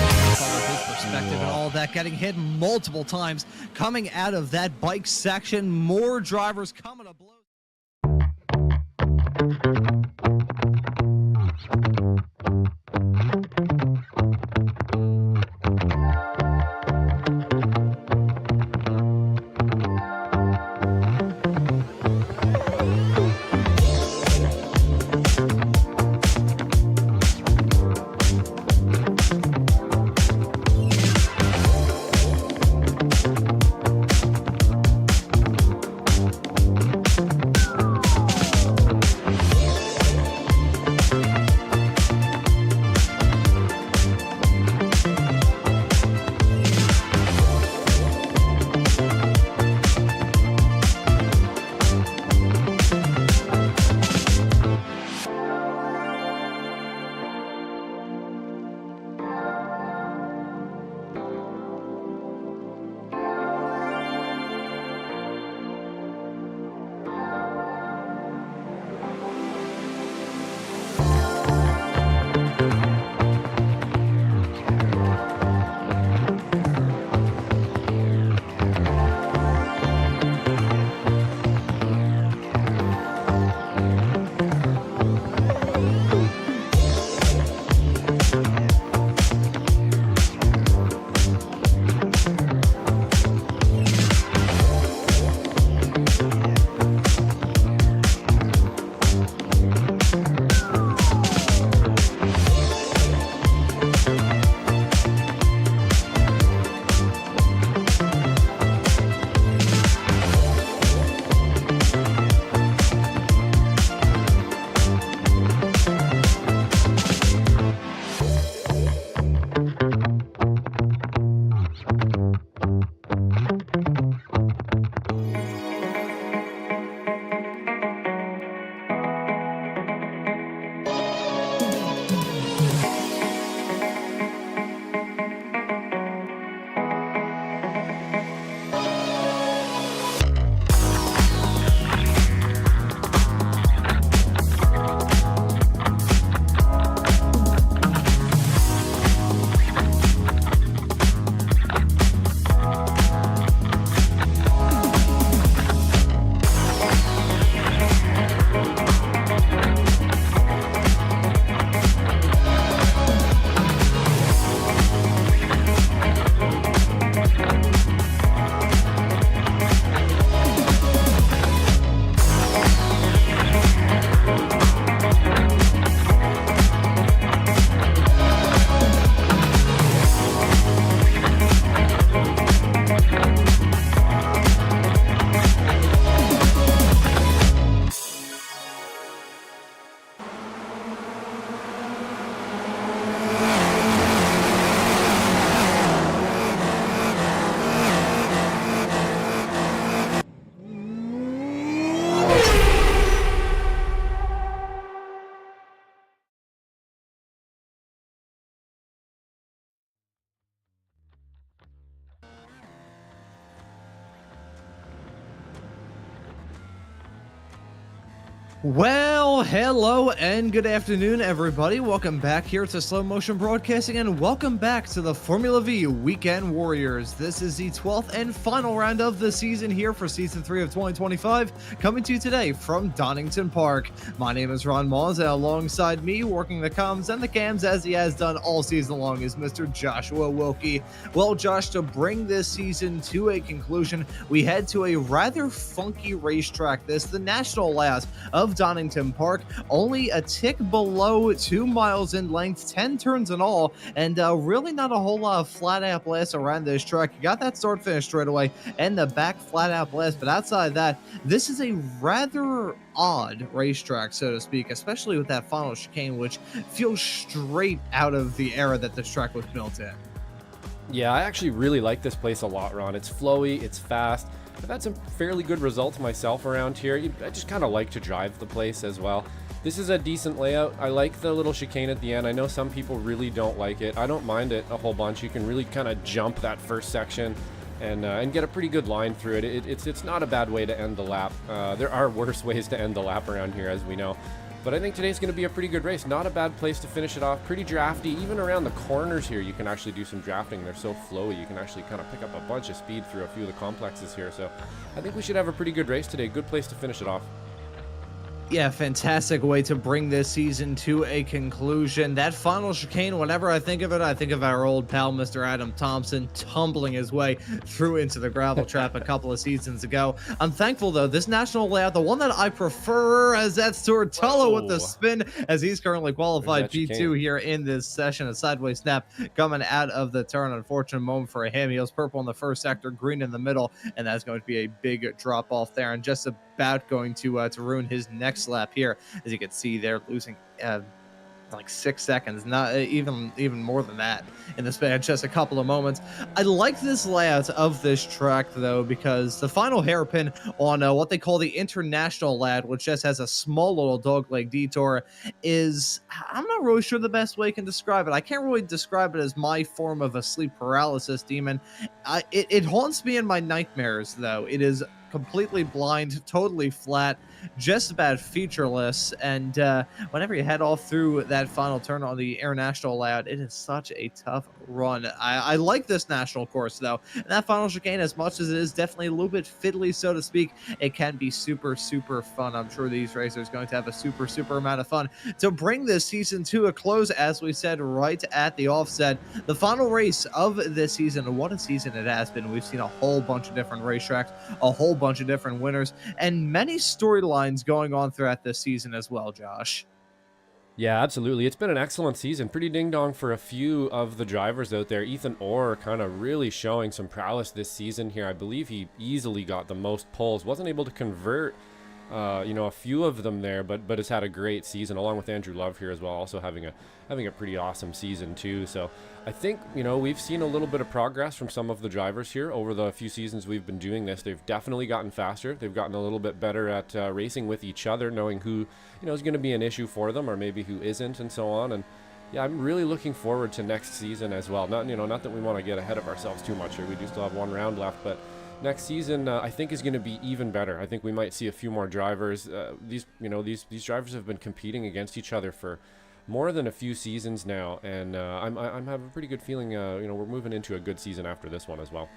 His perspective and all that, getting hit multiple times coming out of that bike section. More drivers coming to blows. Well, hello and good afternoon, everybody. Welcome back here to Slow Motion Broadcasting, and welcome back to the Formula V Weekend Warriors. This is the 12th and final round of the season here for Season 3 of 2025, coming to you today from Donington Park. My name is Ron Maunz, and alongside me, working the comms and the cams as he has done all season long, is Mr. Joshua Wilkie. Well, Josh, to bring this season to a conclusion, we head to a rather funky racetrack. This, the national last of Donington Park, only a tick below 2 miles in length, 10 turns in all, and really not a whole lot of flat out blasts around this track. You got that start finish straight away and the back flat out blast, but outside that, this is a rather odd racetrack, so to speak, especially with that final chicane, which feels straight out of the era that this track was built in. Yeah, I actually really like this place a lot, Ron. It's flowy, it's fast. I've had some fairly good results myself around here. I just kind of like to drive the place as well. This is a decent layout. I like the little chicane at the end. I know some people really don't like it. I don't mind it a whole bunch. You can really kind of jump that first section and get a pretty good line through it. It's not a bad way to end the lap. There are worse ways to end the lap around here, as we know. But I think today's going to be a pretty good race. Not a bad place to finish it off. Pretty drafty. Even around the corners here, you can actually do some drafting. They're so flowy. You can actually kind of pick up a bunch of speed through a few of the complexes here. So I think we should have a pretty good race today. Good place to finish it off. Yeah, fantastic way to bring this season to a conclusion. That final chicane, whenever I think of it, I think of our old pal, Mr. Adam Thompson, tumbling his way through into the gravel trap a couple of seasons ago. I'm thankful, though, this national layout, the one that I prefer, as that's Tortello with the spin, as he's currently qualified P2 here in this session. A sideways snap coming out of the turn. Unfortunate moment for him. He was purple in the first sector, green in the middle, and that's going to be a big drop off there, and just about going to ruin his next lap here. As you can see, they're losing like 6 seconds, not even more than that in the span of just a couple of moments. I like this layout of this track, though, because the final hairpin on what they call the international layout, which just has a small little dogleg detour, is, I'm not really sure the best way I can describe it. I can't really describe it as my form of a sleep paralysis demon. It haunts me in my nightmares, though. It is completely blind, totally flat, just about featureless, and whenever you head off through that final turn on the international layout, it is such a tough run. I like this national course, though, and that final chicane, as much as it is definitely a little bit fiddly, so to speak, it can be super fun. I'm sure these racers are going to have a super amount of fun to bring this season to a close, as we said right at the offset. The final race of this season, what a season it has been. We've seen a whole bunch of different racetracks, a whole bunch of different winners, and many storylines going on throughout this season as well, Josh. Yeah, absolutely. It's been an excellent season. Pretty ding-dong for a few of the drivers out there. Ethan Orr kind of really showing some prowess this season here. I believe he easily got the most poles. Wasn't able to convert a few of them there, but has had a great season, along with Andrew Love here as well, also having a pretty awesome season too. So I think, we've seen a little bit of progress from some of the drivers here over the few seasons we've been doing this. They've definitely gotten faster. They've gotten a little bit better at racing with each other, knowing who, is going to be an issue for them or maybe who isn't, and so on. And yeah, I'm really looking forward to next season as well. Not that we want to get ahead of ourselves too much here. We do still have one round left, but next season, I think, is going to be even better. I think we might see a few more drivers. These drivers have been competing against each other for more than a few seasons now, and I'm having a pretty good feeling. We're moving into a good season after this one as well.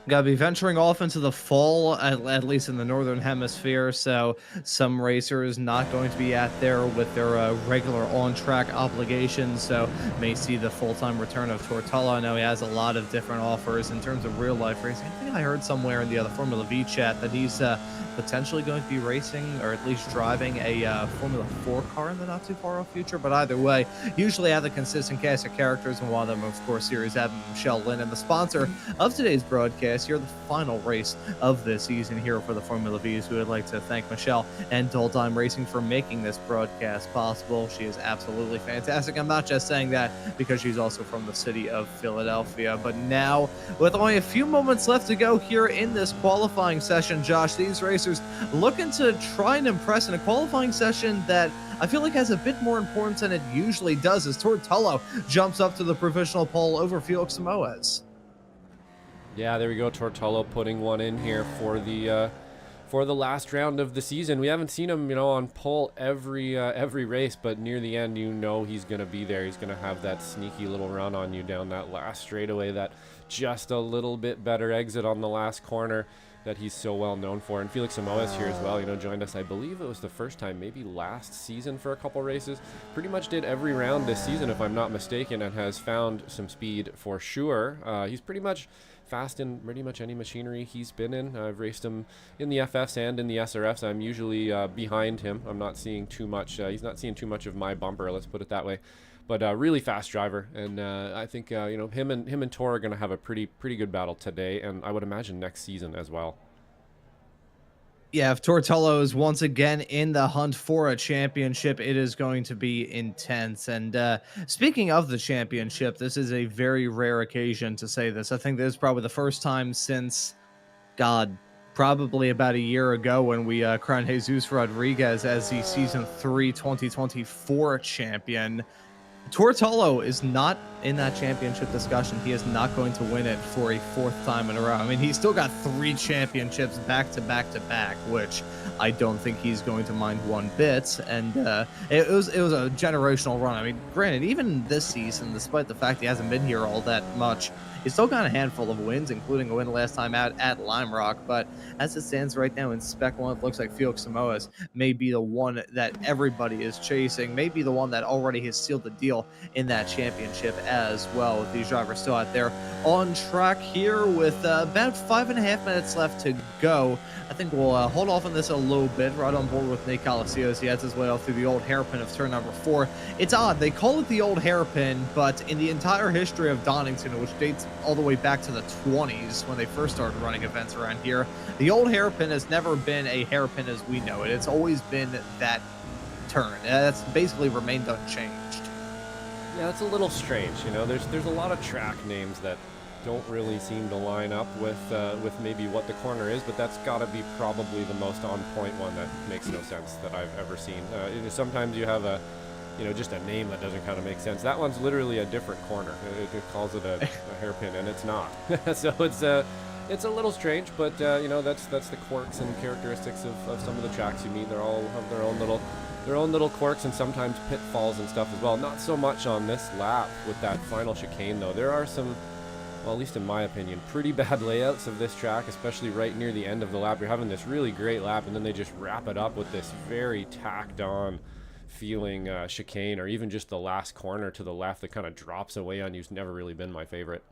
Gotta be venturing off into the fall, at least in the northern hemisphere, so some racers not going to be out there with their regular on-track obligations, so may see the full-time return of Tortello. I know he has a lot of different offers in terms of real-life racing. I think I heard somewhere in the other Formula V chat that he's potentially going to be racing, or at least driving, a Formula 4 car in the not-too-far-off future. But either way, usually have a consistent cast of characters, and one of them, of course, Series F, Michelle Lynn, and the sponsor of today's broadcast. You're the final race of the season here for the Formula Vs. We would like to thank Michelle and Time Racing for making this broadcast possible. She is absolutely fantastic. I'm not just saying that because she's also from the city of Philadelphia. But now, with only a few moments left to go here in this qualifying session, Josh, these racers looking to try and impress in a qualifying session that I feel like has a bit more importance than it usually does, as Tortello jumps up to the provisional pole over Felix Samoes. Yeah, there we go. Tortello putting one in here for the last round of the season. We haven't seen him, on pole every race, but near the end, he's going to be there. He's going to have that sneaky little run on you down that last straightaway, that just a little bit better exit on the last corner that he's so well known for. And Felix Samoes here as well, joined us, I believe it was the first time, maybe last season for a couple races. Pretty much did every round this season, if I'm not mistaken, and has found some speed for sure. He's pretty much fast in pretty much any machinery he's been in. I've raced him in the FFs and in the SRFs. I'm usually behind him. I'm not seeing too much. He's not seeing too much of my bumper, let's put it that way. But really fast driver, and I think him and Tor are going to have a pretty good battle today, and I would imagine next season as well. Yeah, if Tortello is once again in the hunt for a championship, it is going to be intense. And speaking of the championship, this is a very rare occasion to say this. I think this is probably the first time since, probably about a year ago, when we crowned Jesus Rodriguez as the Season 3 2024 champion. Tortolo is not in that championship discussion. He is not going to win it for a fourth time in a row. I mean, he's still got 3 championships back to back to back, which I don't think he's going to mind one bit. And it was a generational run. I mean, granted, even this season, despite the fact he hasn't been here all that much, he's still got a handful of wins, including a win last time out at Lime Rock. But as it stands right now in Spec 1, it looks like Felix Samoas may be the one that everybody is chasing, maybe the one that already has sealed the deal in that championship as well, with these drivers still out there on track here with about 5.5 minutes left to go. I think we'll hold off on this a little bit. Right on board with Nate Colacio as he heads his way off through the old hairpin of turn number 4. It's odd. They call it the old hairpin, but in the entire history of Donington, which dates all the way back to the 20s when they first started running events around here, the old hairpin has never been a hairpin as we know it. It's always been that turn. That's basically remained unchanged. Yeah, it's a little strange. You know, there's a lot of track names that don't really seem to line up with maybe what the corner is, but that's got to be probably the most on point one that makes no sense that I've ever seen. Sometimes you have just a name that doesn't kind of make sense. That one's literally a different corner. It calls it a hairpin, and it's not. So it's a little strange, but that's the quirks and characteristics of some of the tracks you meet. They all have their own little quirks and sometimes pitfalls and stuff as well. Not so much on this lap with that final chicane though. There are some, well, at least in my opinion, pretty bad layouts of this track, especially right near the end of the lap. You're having this really great lap and then they just wrap it up with this very tacked on feeling chicane, or even just the last corner to the left that kind of drops away on you. Has never really been my favorite.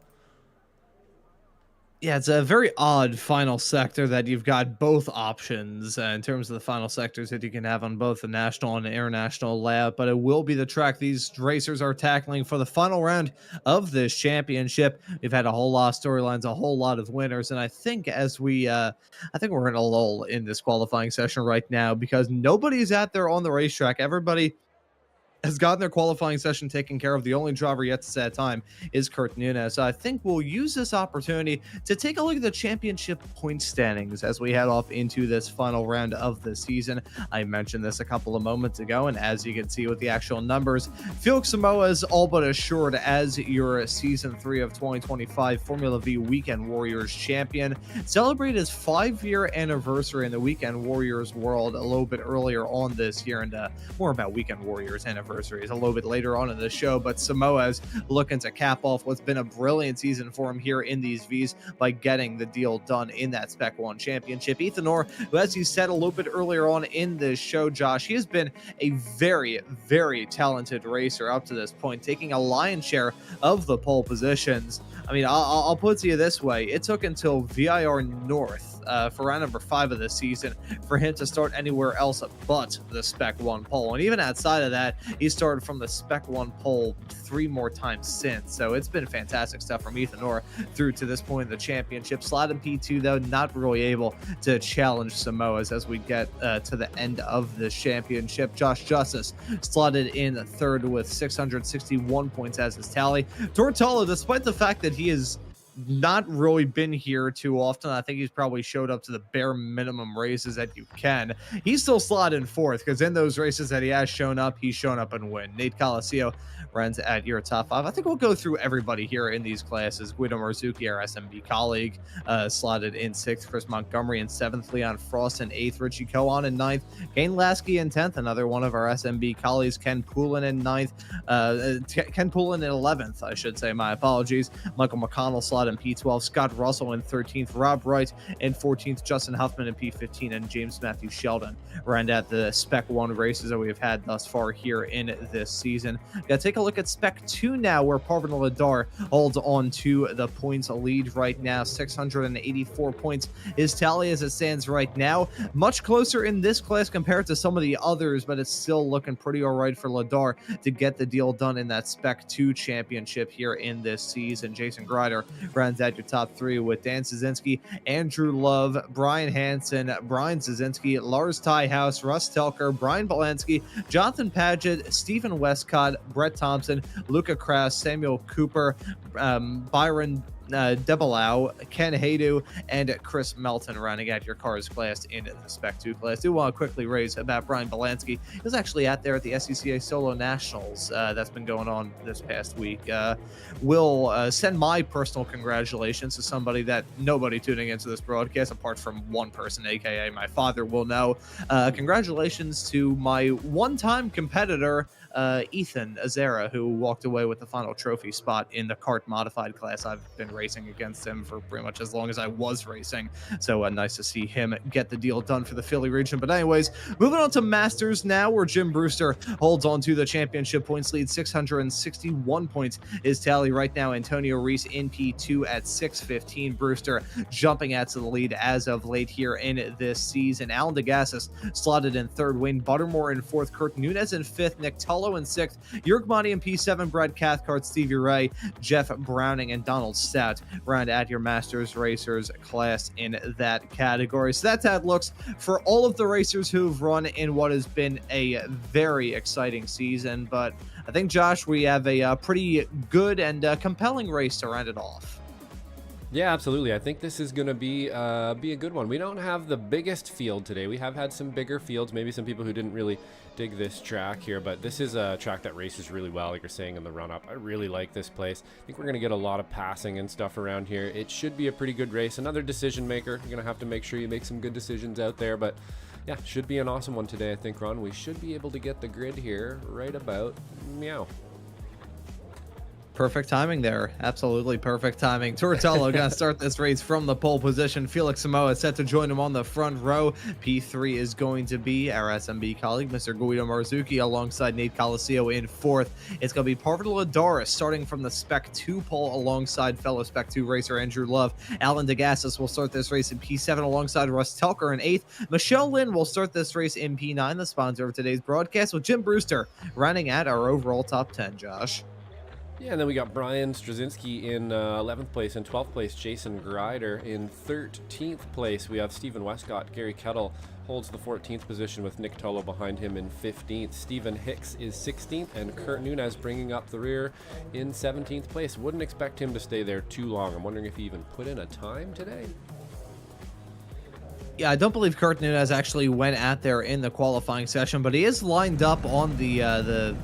Yeah, it's a very odd final sector that you've got both options in terms of the final sectors that you can have on both the national and the international layout, but it will be the track these racers are tackling for the final round of this championship. We've had a whole lot of storylines, a whole lot of winners, and I think I think we're in a lull in this qualifying session right now because nobody's out there on the racetrack. Everybody has gotten their qualifying session taken care of. The only driver yet to set time is Kurt Nunes. So I think we'll use this opportunity to take a look at the championship point standings as we head off into this final round of the season. I mentioned this a couple of moments ago, and as you can see with the actual numbers, Felix Samoa is all but assured as your Season 3 of 2025 Formula V Weekend Warriors champion. Celebrated his 5-year anniversary in the Weekend Warriors world a little bit earlier on this year, and more about Weekend Warriors anniversaries a little bit later on in the show. But Samoa's looking to cap off what's been a brilliant season for him here in these Vs by getting the deal done in that Spec 1 championship. Ethan Orr, who, as you said a little bit earlier on in this show, Josh, he has been a very, very talented racer up to this point, taking a lion's share of the pole positions. I mean, I'll put it to you this way. It took until VIR North for round number 5 of the season for him to start anywhere else but the Spec 1 pole. And even outside of that, he started from the Spec 1 pole 3 more times since. So it's been fantastic stuff from Ethan Orr through to this point in the championship. Slot in P2, though, not really able to challenge Samoas as we get to the end of the championship. Josh Justice slotted in 3rd with 661 points as his tally. Tortolo, despite the fact that he is not really been here too often, I think he's probably showed up to the bare minimum races that you can. He's still slotted in 4th because in those races that he has shown up, he's shown up and win. Nate Colacio runs at your top 5. I think we'll go through everybody here in these classes. Guido Marzuki, our SMB colleague, slotted in 6th. Chris Montgomery in 7th. Leon Frost in 8th. Richie Cohen in 9th. Kane Lasky in 10th. Another one of our SMB colleagues. Ken Poulin in 9th. Ken Poulin in 11th, I should say. My apologies. Michael McConnell slotted in P12. Scott Russell in 13th. Rob Wright in 14th. Justin Huffman in P15. And James Matthew Sheldon ran at the Spec 1 races that we've had thus far here in this season. Got to take a look at Spec 2 now, where Parvin Ladar holds on to the points lead right now. 684 points his tally as it stands right now. Much closer in this class compared to some of the others, but it's still looking pretty all right for Ladar to get the deal done in that Spec 2 championship here in this season. Jason Grider runs at your top 3 with Dan Szynski, Andrew Love, Brian Hansen, Brian Szynski, Lars Tyhouse, Russ Telker, Brian Belansky, Jonathan Paget, Stephen Westcott, Brett Thompson, Luca Kraus, Samuel Cooper, Byron Debelau, Ken Haydu, and Chris Melton rounding out your cars class in the Spec 2 class. Do want to quickly raise about Brian Belansky. He was actually out there at the SCCA Solo Nationals that's been going on this past week. Will send my personal congratulations to somebody that nobody tuning into this broadcast, apart from one person, aka my father, will know. Congratulations to my one-time competitor, Ethan Azera, who walked away with the final trophy spot in the kart modified class. I've been racing against him for pretty much as long as I was racing, so nice to see him get the deal done for the Philly region. But anyways, moving on to Masters now, where Jim Brewster holds on to the championship points lead. 661 points is tally right now. Antonio Reese in P2 at 615. Brewster jumping out to the lead as of late here in this season. Alan DeGassis slotted in third, Wayne Buttermore in fourth, Kurt Nunez in fifth, Nick Tullo in sixth, Jörg Monty in P7, Brad Cathcart, Stevie Ray, Jeff Browning, and Donald Stout round out your Masters Racers class in that category. So that's how it looks for all of the racers who've run in what has been a very exciting season. But I think, Josh, we have a pretty good and compelling race to round it off. Yeah, absolutely. I think this is going to be a good one. We don't have the biggest field today. We have had some bigger fields, maybe some people who didn't really dig this track here, but this is a track that races really well, like you're saying, in the run-up. I really like this place. I think we're going to get a lot of passing and stuff around here. It should be a pretty good race. Another decision maker. You're going to have to make sure you make some good decisions out there, but yeah, should be an awesome one today, I think, Ron. We should be able to get the grid here right about meow. Perfect timing there. Absolutely perfect timing. Tortello going to start this race from the pole position. Felix Samoa set to join him on the front row. P3 is going to be our SMB colleague, Mr. Guido Marzucchi, alongside Nate Coliseo in fourth. It's going to be Parvin Ladaris starting from the Spec 2 pole alongside fellow Spec 2 racer Andrew Love. Alan DeGassis will start this race in P7 alongside Russ Telker in eighth. Michelle Lynn will start this race in P9, the sponsor of today's broadcast, with Jim Brewster rounding out our overall top 10, Josh. Yeah, and then we got Brian Straczynski in 11th place. In 12th place, Jason Grider. In 13th place, we have Stephen Westcott. Gary Kettle holds the 14th position with Nick Tullo behind him in 15th. Stephen Hicks is 16th, and Kurt Nunez bringing up the rear in 17th place. Wouldn't expect him to stay there too long. I'm wondering if he even put in a time today. Yeah, I don't believe Kurt Nunez actually went out there in the qualifying session, but he is lined up on the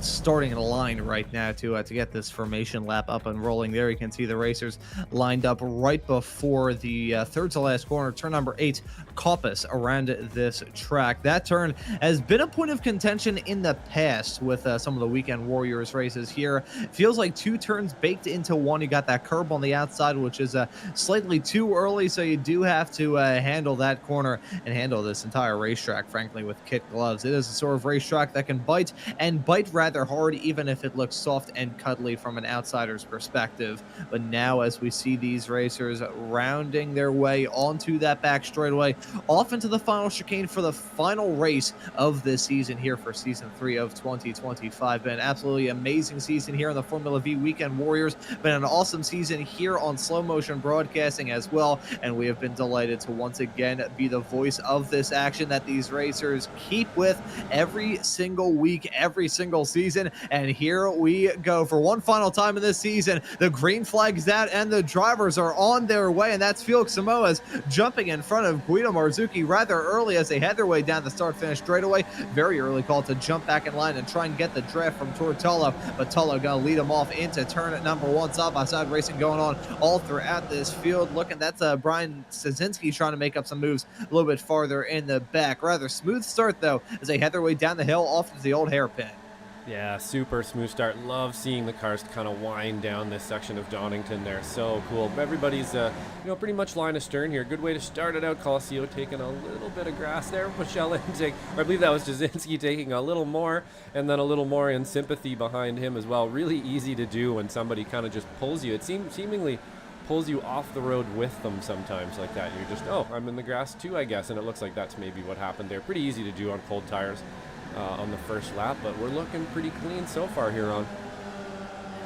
starting line right now to get this formation lap up and rolling. There you can see the racers lined up right before the third to last corner, turn number 8, Coppice, around this track. That turn has been a point of contention in the past with some of the Weekend Warriors races here. Feels like 2 turns baked into one. You got that curb on the outside, which is slightly too early, so you do have to handle that corner and handle this entire racetrack, frankly, with kit gloves. It is a sort of racetrack that can bite, and bite rather hard, even if it looks soft and cuddly from an outsider's perspective. But now, as we see these racers rounding their way onto that back straightaway, off into the final chicane for the final race of this season here for Season 3 of 2025. Been an absolutely amazing season here on the Formula V Weekend Warriors. Been an awesome season here on Slow Motion Broadcasting as well, and we have been delighted to once again be the voice of this action that these racers keep with every single week, every single season. And here we go for one final time in this season. The green flag's out and the drivers are on their way, and that's Felix Samoa's jumping in front of Guido Marzucchi rather early as they head their way down the start-finish straightaway. Very early call to jump back in line and try and get the draft from Tortello, but Tullo gonna lead him off into turn at number 1. Side-by-side racing going on all throughout this field. Looking, that's Brian Straczynski trying to make up some moves a little bit farther in the back. Rather smooth start, though, as they head their way down the hill off to the old hairpin. Yeah, super smooth start. Love seeing the cars kind of wind down this section of Donington there. So cool. Everybody's, pretty much line astern here. Good way to start it out. Coliseo taking a little bit of grass there. Michelle I believe that was Straczynski taking a little more, and then a little more in sympathy behind him as well. Really easy to do when somebody kind of just pulls you. It seemingly pulls you off the road with them sometimes like that. You're just, oh, I'm in the grass too, I guess. And it looks like that's maybe what happened there. Pretty easy to do on cold tires on the first lap, but we're looking pretty clean so far here on.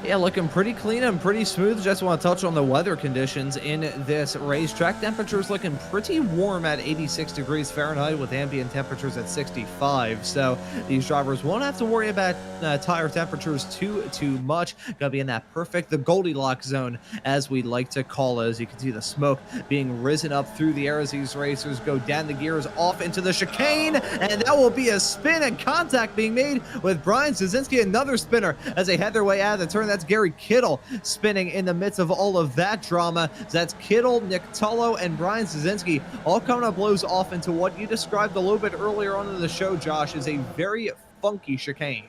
Yeah, looking pretty clean and pretty smooth. Just want to touch on the weather conditions in this race. Track temperatures looking pretty warm at 86 degrees Fahrenheit with ambient temperatures at 65. So these drivers won't have to worry about tire temperatures too much. Gonna be in that the Goldilocks zone, as we like to call it. As you can see the smoke being risen up through the air as these racers go down the gears off into the chicane, and that will be a spin and contact being made with Brian Szynski, another spinner, as they head their way out of the turn. That's Gary Kittle spinning in the midst of all of that drama. So that's Kittle, Nick Tullo, and Brian Szynski all coming up blows off into what you described a little bit earlier on in the show, Josh, is a very funky chicane.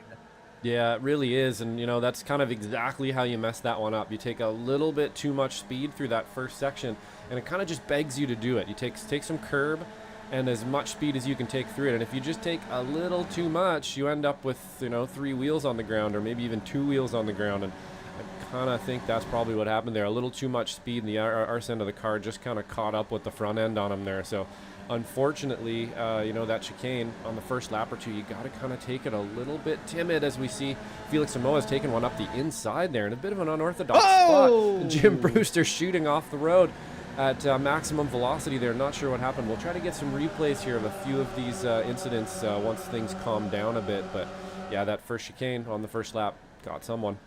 Yeah, it really is, and that's kind of exactly how you mess that one up. You take a little bit too much speed through that first section, and it kind of just begs you to do it. You take some curb and as much speed as you can take through it, and if you just take a little too much, you end up with 3 wheels on the ground, or maybe even 2 wheels on the ground. And I kind of think that's probably what happened there. A little too much speed, and the arse end of the car just kind of caught up with the front end on him there. So unfortunately, that chicane on the first lap or two, you got to kind of take it a little bit timid, as we see Felix Samoa's taking one up the inside there in a bit of an unorthodox spot. Jim Brewster shooting off the road at maximum velocity there. Not sure what happened. We'll try to get some replays here of a few of these incidents once things calm down a bit. But yeah, that first chicane on the first lap got someone.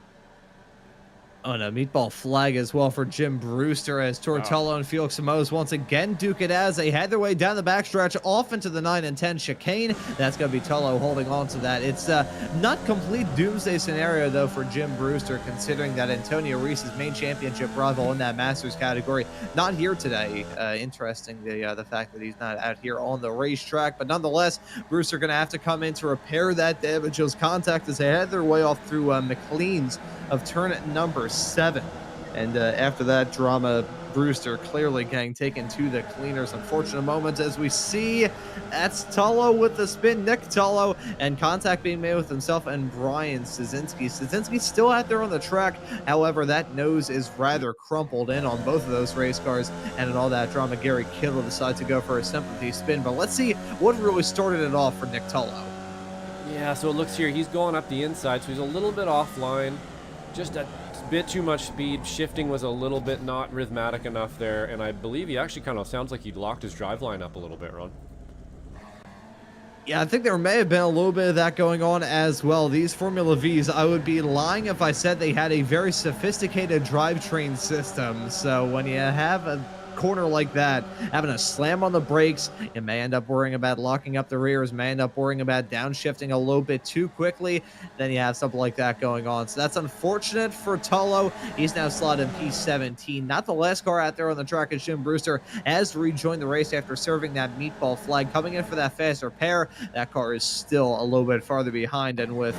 Oh, and a meatball flag as well for Jim Brewster, as Tortello and Felix Samoas once again duke it as they head their way down the backstretch off into the 9 and 10 chicane. That's going to be Tullo holding on to that. It's not complete doomsday scenario, though, for Jim Brewster, considering that Antonio Reese's main championship rival in that Masters category not here today. Interesting, the fact that he's not out here on the racetrack. But nonetheless, Brewster going to have to come in to repair that damage. Those contact as they head their way off through McLean's of turn number 7. And after that drama, Brewster clearly getting taken to the cleaners. Unfortunate moments as we see that's Tullo with the spin, Nick Tullo, and contact being made with himself and Brian Szynski. Szynski still out there on the track. However, that nose is rather crumpled in on both of those race cars, and in all that drama, Gary Kittle decides to go for a sympathy spin. But let's see what really started it off for Nick Tullo. Yeah, so it looks here, he's going up the inside, so he's a little bit offline. Just a bit too much speed. Shifting was a little bit not rhythmic enough there, and I believe he actually kind of sounds like he locked his driveline up a little bit, Ron. Yeah, I think there may have been a little bit of that going on as well. These Formula Vs, I would be lying if I said they had a very sophisticated drivetrain system. So when you have a corner like that, having a slam on the brakes, it may end up worrying about locking up the rears, may end up worrying about downshifting a little bit too quickly. Then you have something like that going on. So that's unfortunate for Tullo. He's now slotted in P17. Not the last car out there on the track as Jim Brewster has rejoined the race after serving that meatball flag, coming in for that faster pair. That car is still a little bit farther behind, and with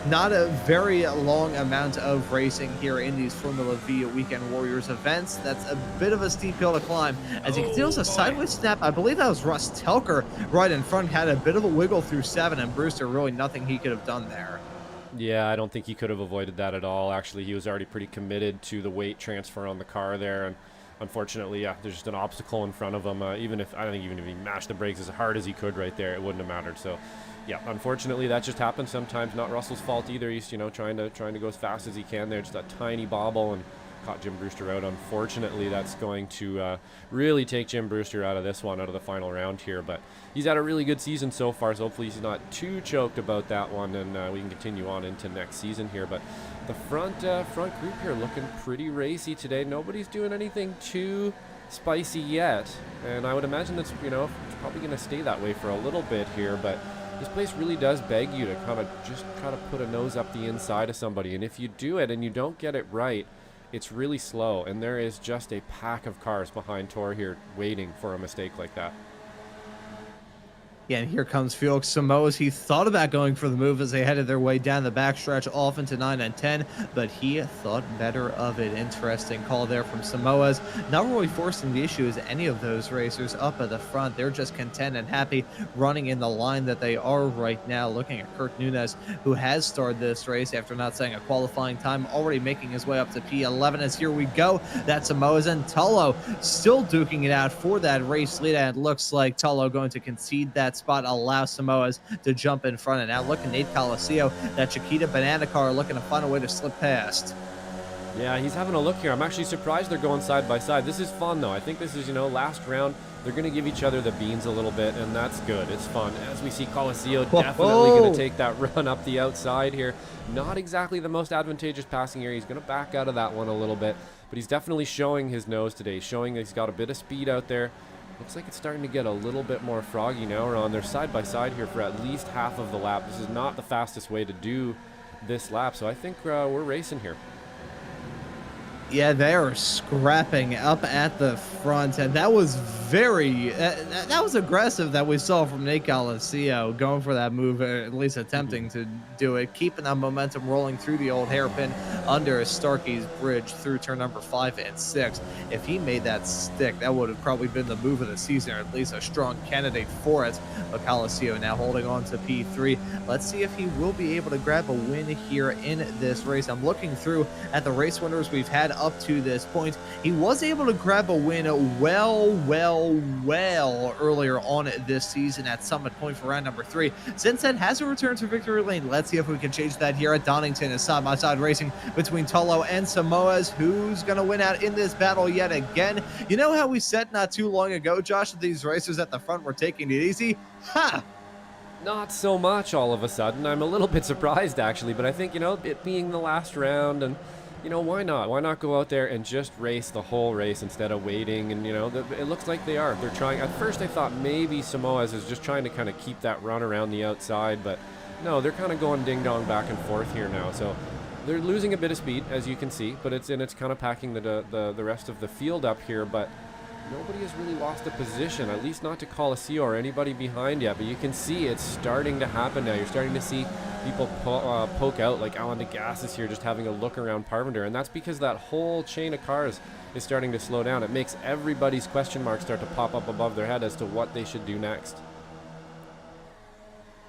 not a very long amount of racing here in these Formula V Weekend Warriors events, that's a bit of a steep hill to climb. As you can see, it was a sideways snap. I believe that was Russ Telker right in front, had a bit of a wiggle through 7, and Brewster really nothing he could have done there. Yeah, I don't think he could have avoided that at all. Actually, he was already pretty committed to the weight transfer on the car there, and unfortunately, yeah, there's just an obstacle in front of him. Even if he mashed the brakes as hard as he could right there, it wouldn't have mattered. So yeah, unfortunately, that just happens sometimes. Not Russell's fault either. He's trying to go as fast as he can there. Just that tiny bobble and caught Jim Brewster out. Unfortunately, that's going to really take Jim Brewster out of this one, out of the final round here. But he's had a really good season so far, so hopefully he's not too choked about that one, and we can continue on into next season here. But the front group here looking pretty racy today. Nobody's doing anything too spicy yet, and I would imagine that's it's probably going to stay that way for a little bit here. But this place really does beg you to kind of just try to put a nose up the inside of somebody, and if you do it and you don't get it right, it's really slow, and there is just a pack of cars behind Tor here waiting for a mistake like that. Yeah, and here comes Felix Samoas. He thought about going for the move as they headed their way down the backstretch off into 9 and 10, but he thought better of it. Interesting call there from Samoas. Not really forcing the issue as any of those racers up at the front. They're just content and happy running in the line that they are right now. Looking at Kurt Nunes, who has started this race after not setting a qualifying time, already making his way up to P11 as here we go. That's Samoas, and Tullo still duking it out for that race lead, and it looks like Tullo going to concede that spot allows Samoas to jump in front. And now look at Nate Coliseo, that Chiquita Banana car looking to find a way to slip past. Yeah, he's having a look here. I'm actually surprised they're going side by side. This is fun, though. I think this is, last round. They're going to give each other the beans a little bit, and that's good. It's fun. As we see Coliseo definitely going to take that run up the outside here. Not exactly the most advantageous passing area. He's going to back out of that one a little bit, but he's definitely showing his nose today, showing that he's got a bit of speed out there. Looks like it's starting to get a little bit more froggy now, Ron. They're side by side here for at least half of the lap. This is not the fastest way to do this lap, so I think we're racing here. Yeah, they are scrapping up at the front, and that was very that was aggressive that we saw from Nate Coliseo going for that move, at least attempting to do it, keeping that momentum rolling through the old hairpin under Starkey's bridge through turn number 5 and 6. If he made that stick, that would have probably been the move of the season, or at least a strong candidate for it. But Coliseo now holding on to P3. Let's see if he will be able to grab a win here in this race. I'm looking through at the race winners we've had up to this point. He was able to grab a win well earlier on this season at Summit Point for round number 3. Since then, hasn't returned to victory lane. Let's see if we can change that here at Donington. Is side-by-side racing between Tolo and Samoas. Who's going to win out in this battle yet again? You know how we said not too long ago, Josh, that these racers at the front were taking it easy? Ha! Not so much all of a sudden. I'm a little bit surprised, actually, but I think, it being the last round and why not? Why not go out there and just race the whole race instead of waiting? And, it looks like they are. They're trying. At first, I thought maybe Samoas is just trying to kind of keep that run around the outside, but no, they're kind of going ding-dong back and forth here now. So they're losing a bit of speed, as you can see, but it's kind of packing the rest of the field up here, but nobody has really lost a position, at least not to Coliseo or anybody behind yet, but you can see it's starting to happen now. You're starting to see people poke out, like Alan DeGas is here just having a look around Parmenter, and that's because that whole chain of cars is starting to slow down. It makes everybody's question marks start to pop up above their head as to what they should do next.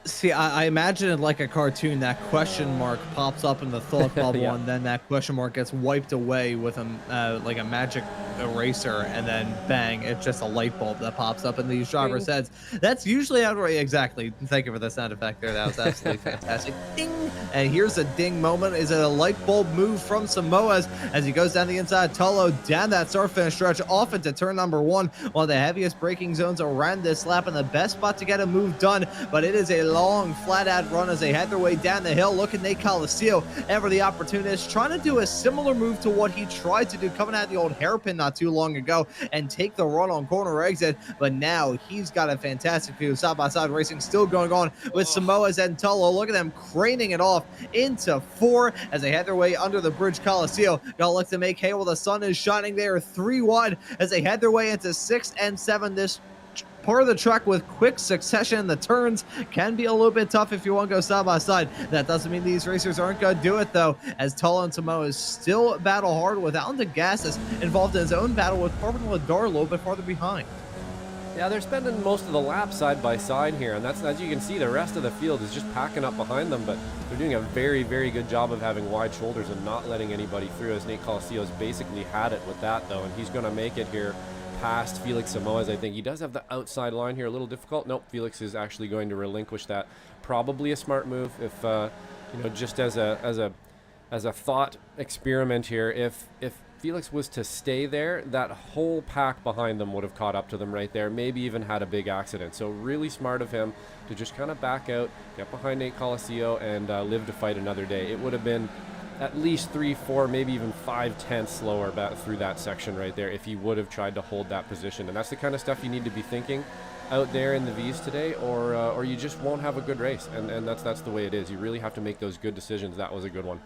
See, I imagine it like a cartoon. That question mark pops up in the thought bubble, yeah. And then that question mark gets wiped away with like a magic eraser, and then bang, it's just a light bulb that pops up in these drivers' heads. That's usually how exactly. Thank you for the sound effect there. That was absolutely fantastic. Ding! And here's a ding moment. Is it a light bulb move from Samoas as he goes down the inside? Tolo down that start finish stretch off into turn number 1. One of the heaviest braking zones around this lap, and the best spot to get a move done, but it is a long flat-out run as they head their way down the hill. Look at Nate Coliseo, ever the opportunist, trying to do a similar move to what he tried to do coming out of the old hairpin not too long ago and take the run on corner exit, but now he's got a fantastic view. Side-by-side racing still going on with Samoas and Tolo. Look at them craning it off into 4 as they head their way under the bridge. Coliseo gotta look to make hay while the sun is shining. They are 3 wide as they head their way into 6 and 7. This part of the track with quick succession. The turns can be a little bit tough if you want to go side by side. That doesn't mean these racers aren't going to do it, though, as Tolo and Samoa still battle hard with Alan DeGas is involved in his own battle with Corbin Ladar a little bit farther behind. Yeah, they're spending most of the lap side by side here, and that's, as you can see, the rest of the field is just packing up behind them, but they're doing a very, very good job of having wide shoulders and not letting anybody through, as Nate Coliseo's basically had it with that, though, and he's going to make it here past Felix Samoas. I think he does have the outside line here a little difficult. Nope, Felix is actually going to relinquish that. Probably a smart move if just as a thought experiment here. If Felix was to stay there, that whole pack behind them would have caught up to them right there, maybe even had a big accident. So really smart of him to just kind of back out, get behind Nate Coliseo, and live to fight another day. It would have been at least 3, 4, maybe even 5 tenths slower through that section right there if he would have tried to hold that position. And that's the kind of stuff you need to be thinking out there in the V's today, or you just won't have a good race. And that's the way it is. You really have to make those good decisions. That was a good one.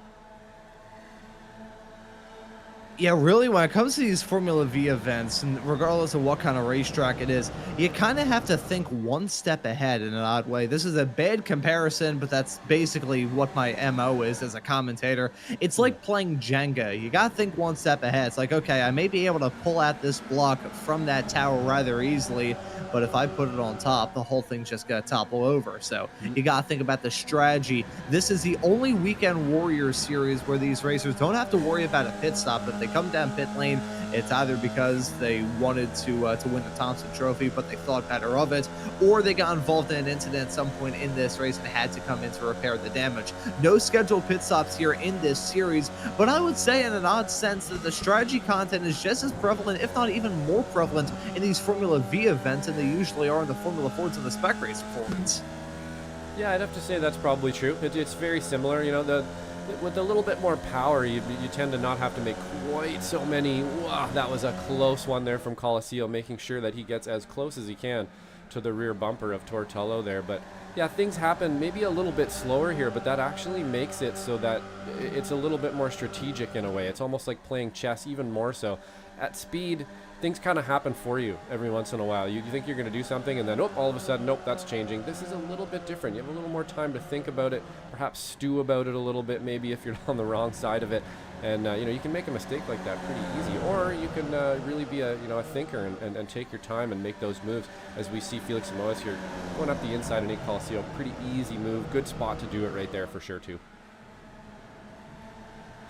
Yeah, really, when it comes to these Formula V events, and regardless of what kind of racetrack it is, you kind of have to think one step ahead in an odd way. This is a bad comparison, but that's basically what my MO is as a commentator. It's like playing Jenga. You got to think one step ahead. It's like, okay, I may be able to pull out this block from that tower rather easily, but if I put it on top, the whole thing's just going to topple over. So you got to think about the strategy. This is the only Weekend Warriors series where these racers don't have to worry about a pit stop if they come down pit lane, it's either because they wanted to win the Thompson Trophy, but they thought better of it, or they got involved in an incident at some point in this race and had to come in to repair the damage. No scheduled pit stops here in this series, but I would say in an odd sense that the strategy content is just as prevalent, if not even more prevalent, in these Formula V events than they usually are in the Formula Fords and the Spec Race formats. Yeah, I'd have to say that's probably true. It's very similar. You know, with a little bit more power, you tend to not have to make quite so many. Wow, that was a close one there from Colacio, making sure that he gets as close as he can to the rear bumper of Tortello there. But yeah, things happen maybe a little bit slower here, but that actually makes it so that it's a little bit more strategic in a way. It's almost like playing chess, even more so. At speed, things kind of happen for you every once in a while. You think you're going to do something, and then all of a sudden, nope, that's changing. This is a little bit different. You have a little more time to think about it, perhaps stew about it a little bit, maybe if you're on the wrong side of it. And you can make a mistake like that pretty easy, or you can really be a thinker and take your time and make those moves. As we see Felix Simoes here going up the inside of Nate Colacio, pretty easy move, good spot to do it right there for sure too.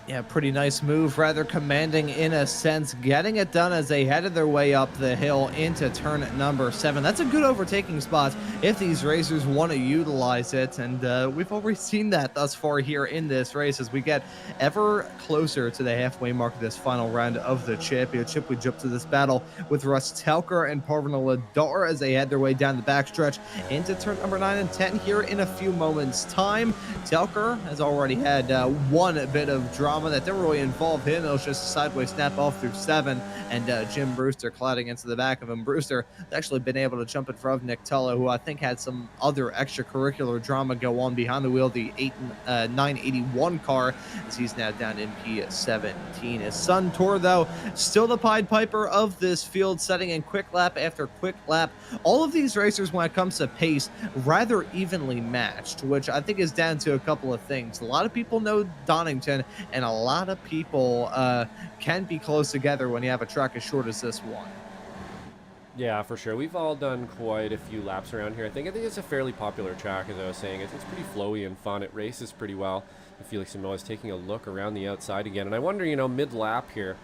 Yeah, pretty nice move, rather commanding in a sense, getting it done as they headed their way up the hill into turn number 7. That's a good overtaking spot if these racers want to utilize it, and we've already seen that thus far here in this race as we get ever closer to the halfway mark of this final round of the championship. We jump to this battle with Russ Telker and Parvin Ladar as they head their way down the backstretch into turn number 9 and 10 here in a few moments' time. Telker has already had one bit of drama that didn't really involve him. It was just a sideways snap off through 7, and Jim Brewster colliding into the back of him. Brewster has actually been able to jump in front of Nick Tullo, who I think had some other extracurricular drama go on behind the wheel of the 981 car, as he's now down in P17. His son Tor, though, still the Pied Piper of this field, setting in quick lap after quick lap. All of these racers, when it comes to pace, rather evenly matched, which I think is down to a couple of things. A lot of people know Donington, and a lot of people can be close together when you have a track as short as this one. Yeah, for sure. We've all done quite a few laps around here. I think it's a fairly popular track, as I was saying. It's pretty flowy and fun. It races pretty well. Felix Simoes is taking a look around the outside again. And I wonder, mid-lap here,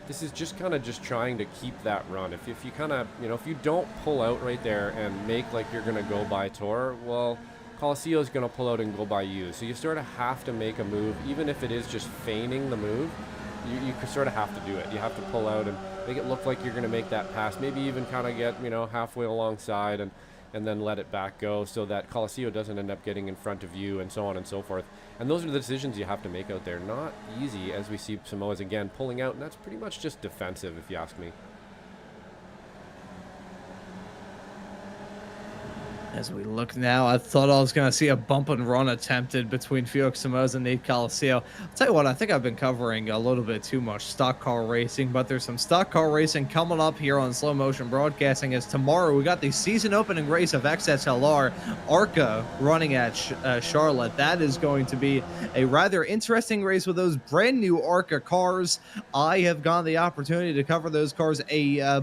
this is just kind of just trying to keep that run. If you kind of, if you don't pull out right there and make like you're going to go by Tor, well, Colacio is going to pull out and go by you. So you sort of have to make a move, even if it is just feigning the move. You sort of have to do it. You have to pull out and make it look like you're going to make that pass. Maybe even kind of get, halfway alongside and then let it back go so that Colacio doesn't end up getting in front of you and so on and so forth. And those are the decisions you have to make out there. Not easy, as we see Simoes again pulling out, and that's pretty much just defensive, if you ask me. As we look now, I thought I was going to see a bump and run attempted between Felix Simoes and Nate Colacio. I'll tell you what, I think I've been covering a little bit too much stock car racing, but there's some stock car racing coming up here on Slow Motion Broadcasting, as tomorrow we got the season opening race of XSLR ARCA running at Charlotte. That is going to be a rather interesting race with those brand new ARCA cars. I have gotten the opportunity to cover those cars. I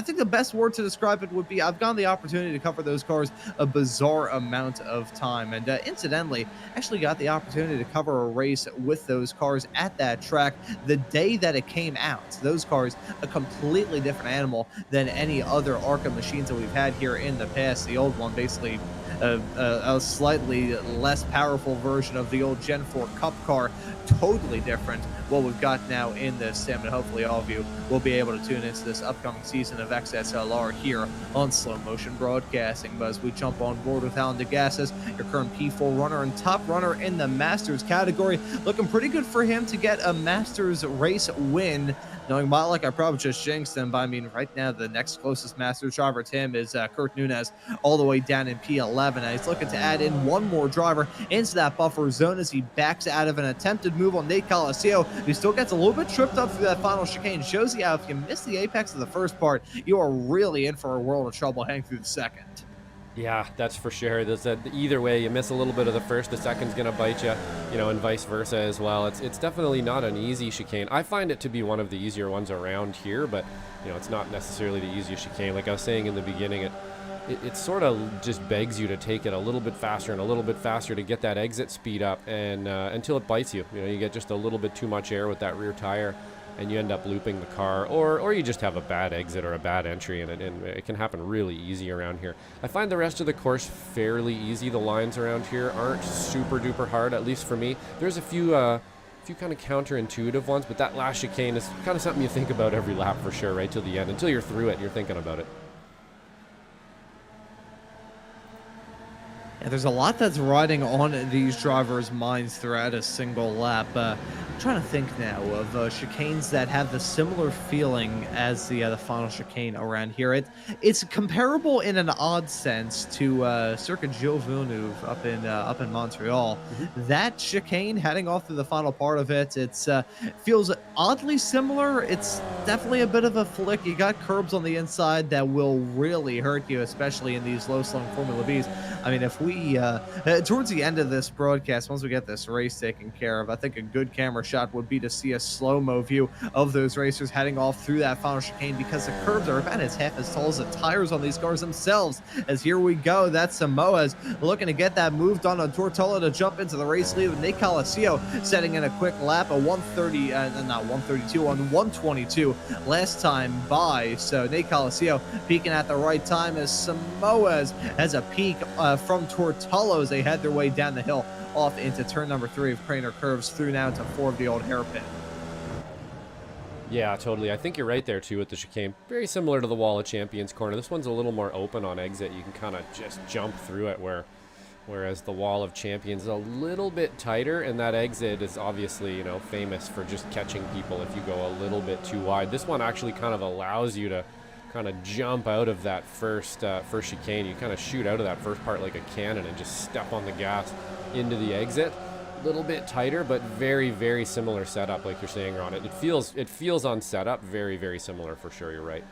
think the best word to describe it would be I've gotten the opportunity to cover those cars a bizarre amount of time, and incidentally actually got the opportunity to cover a race with those cars at that track the day that it came out. Those cars, a completely different animal than any other ARCA machines that we've had here in the past. The old one basically a slightly less powerful version of the old Gen 4 Cup car, totally different what we've got now in this sim, and hopefully all of you will be able to tune into this upcoming season of XSLR here on Slow Motion Broadcasting. But as we jump on board with Alan DeGassis, your current P4 runner and top runner in the Masters category, looking pretty good for him to get a Masters race win. Knowing Malik, I probably just jinxed him, but I mean, right now, the next closest Masters driver to him is Kurt Nunez, all the way down in P11. And he's looking to add in one more driver into that buffer zone as he backs out of an attempted move on Nate Colacio, who still gets a little bit tripped up through that final chicane. Shows you how if you miss the apex of the first part, you are really in for a world of trouble heading through the second. Yeah, that's for sure. Either way, you miss a little bit of the first, the second's going to bite you, and vice versa as well. It's definitely not an easy chicane. I find it to be one of the easier ones around here, but, it's not necessarily the easiest chicane. Like I was saying in the beginning, it sort of just begs you to take it a little bit faster and a little bit faster to get that exit speed up, and until it bites you. You get just a little bit too much air with that rear tire. and you end up looping the car, or you just have a bad exit or a bad entry, and it can happen really easy around here. I find the rest of the course fairly easy. The lines around here aren't super duper hard, at least for me. There's a few kind of counterintuitive ones, but that last chicane is kind of something you think about every lap for sure, right till the end. Until you're through it, you're thinking about it. Yeah, there's a lot that's riding on these drivers' minds throughout a single lap. I'm trying to think now of chicanes that have the similar feeling as the final chicane around here. It's comparable in an odd sense to Circuit Gilles Villeneuve up in Montreal. That chicane heading off through the final part of it, it's feels oddly similar. It's definitely a bit of a flick. You got curbs on the inside that will really hurt you, especially in these low-slung Formula Bs. I mean, if we towards the end of this broadcast, once we get this race taken care of, I think a good camera shot would be to see a slow-mo view of those racers heading off through that final chicane, because the curbs are about half as tall as the tires on these cars themselves. As here we go, that's Samoa's looking to get that moved on Tortolo to jump into the race lead, with Nate Colascio setting in a quick lap, a 122 last time by. So Nate Colascio peaking at the right time as Samoa's has a peak from Tortolo as they head their way down the hill off into turn number 3 of Craner Curves through now into 4 of the old hairpin. Yeah, totally. I think you're right there too with the chicane. Very similar to the Wall of Champions corner. This one's a little more open on exit. You can kind of just jump through it, whereas the Wall of Champions is a little bit tighter, and that exit is obviously, famous for just catching people if you go a little bit too wide. This one actually kind of allows you to kind of jump out of that first chicane. You kind of shoot out of that first part like a cannon and just step on the gas into the exit. A little bit tighter, but very, very similar setup, like you're saying, Ron. It feels on setup very, very similar for sure. You're right.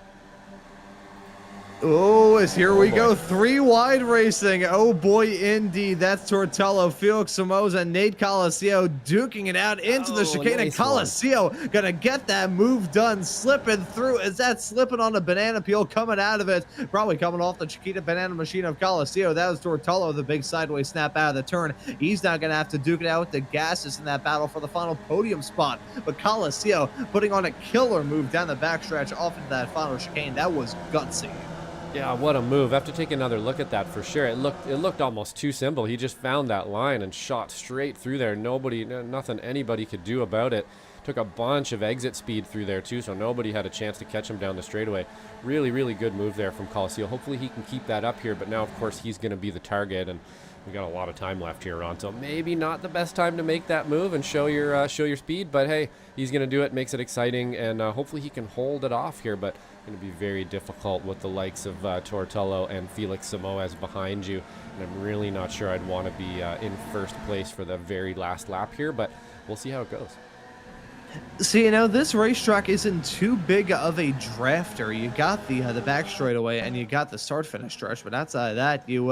Oh, as here we go. 3 wide racing. Oh boy, indeed. That's Tortello, Felix Somoza, and Nate Colascio duking it out into the chicane. Nice and Colascio gonna get that move done, slipping through. Is that slipping on a banana peel coming out of it? Probably coming off the Chiquita banana machine of Colascio. That was Tortello, the big sideways snap out of the turn. He's not gonna have to duke it out with the gases in that battle for the final podium spot. But Colascio putting on a killer move down the backstretch off into that final chicane. That was gutsy. Yeah, what a move. I have to take another look at that for sure. It looked almost too simple. He just found that line and shot straight through there. Nothing anybody could do about it. Took a bunch of exit speed through there too, so nobody had a chance to catch him down the straightaway. Really, really good move there from Colascio. Hopefully he can keep that up here, but now of course he's going to be the target, and we got a lot of time left here, Ron. So maybe not the best time to make that move and show your speed, but hey, he's going to do it. Makes it exciting, and hopefully he can hold it off here. But going to be very difficult with the likes of Tortello and Felix Samoas behind you, and I'm really not sure I'd want to be in first place for the very last lap here, but we'll see how it goes. See, this racetrack isn't too big of a drafter. You got the back straightaway and you got the start-finish stretch, but outside of that, you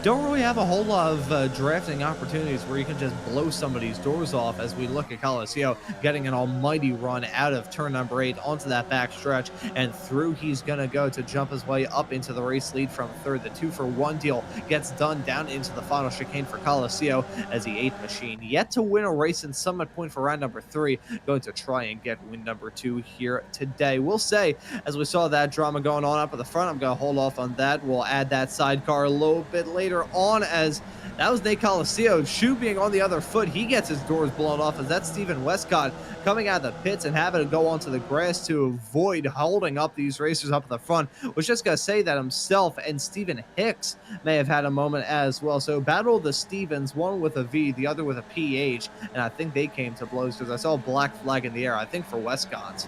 don't really have a whole lot of drafting opportunities where you can just blow somebody's doors off, as we look at Colascio getting an almighty run out of turn number 8 onto that back stretch and through. He's going to go to jump his way up into the race lead from third. The 2-for-1 deal gets done down into the final chicane for Colascio as the 8th machine. Yet to win a race in Summit Point for round number 3, going to try and get win number 2 here today. We'll say, as we saw that drama going on up at the front, I'm going to hold off on that. We'll add that sidecar a little bit later on, as that was Nate Colascio. Shoe being on the other foot, he gets his doors blown off, as that's Stephen Westcott coming out of the pits and having to go onto the grass to avoid holding up these racers up at the front. Was just going to say that himself and Stephen Hicks may have had a moment as well. So battle of the Stevens, one with a V, the other with a PH, and I think they came to blows because I saw a black flag in the air, I think for Westcott.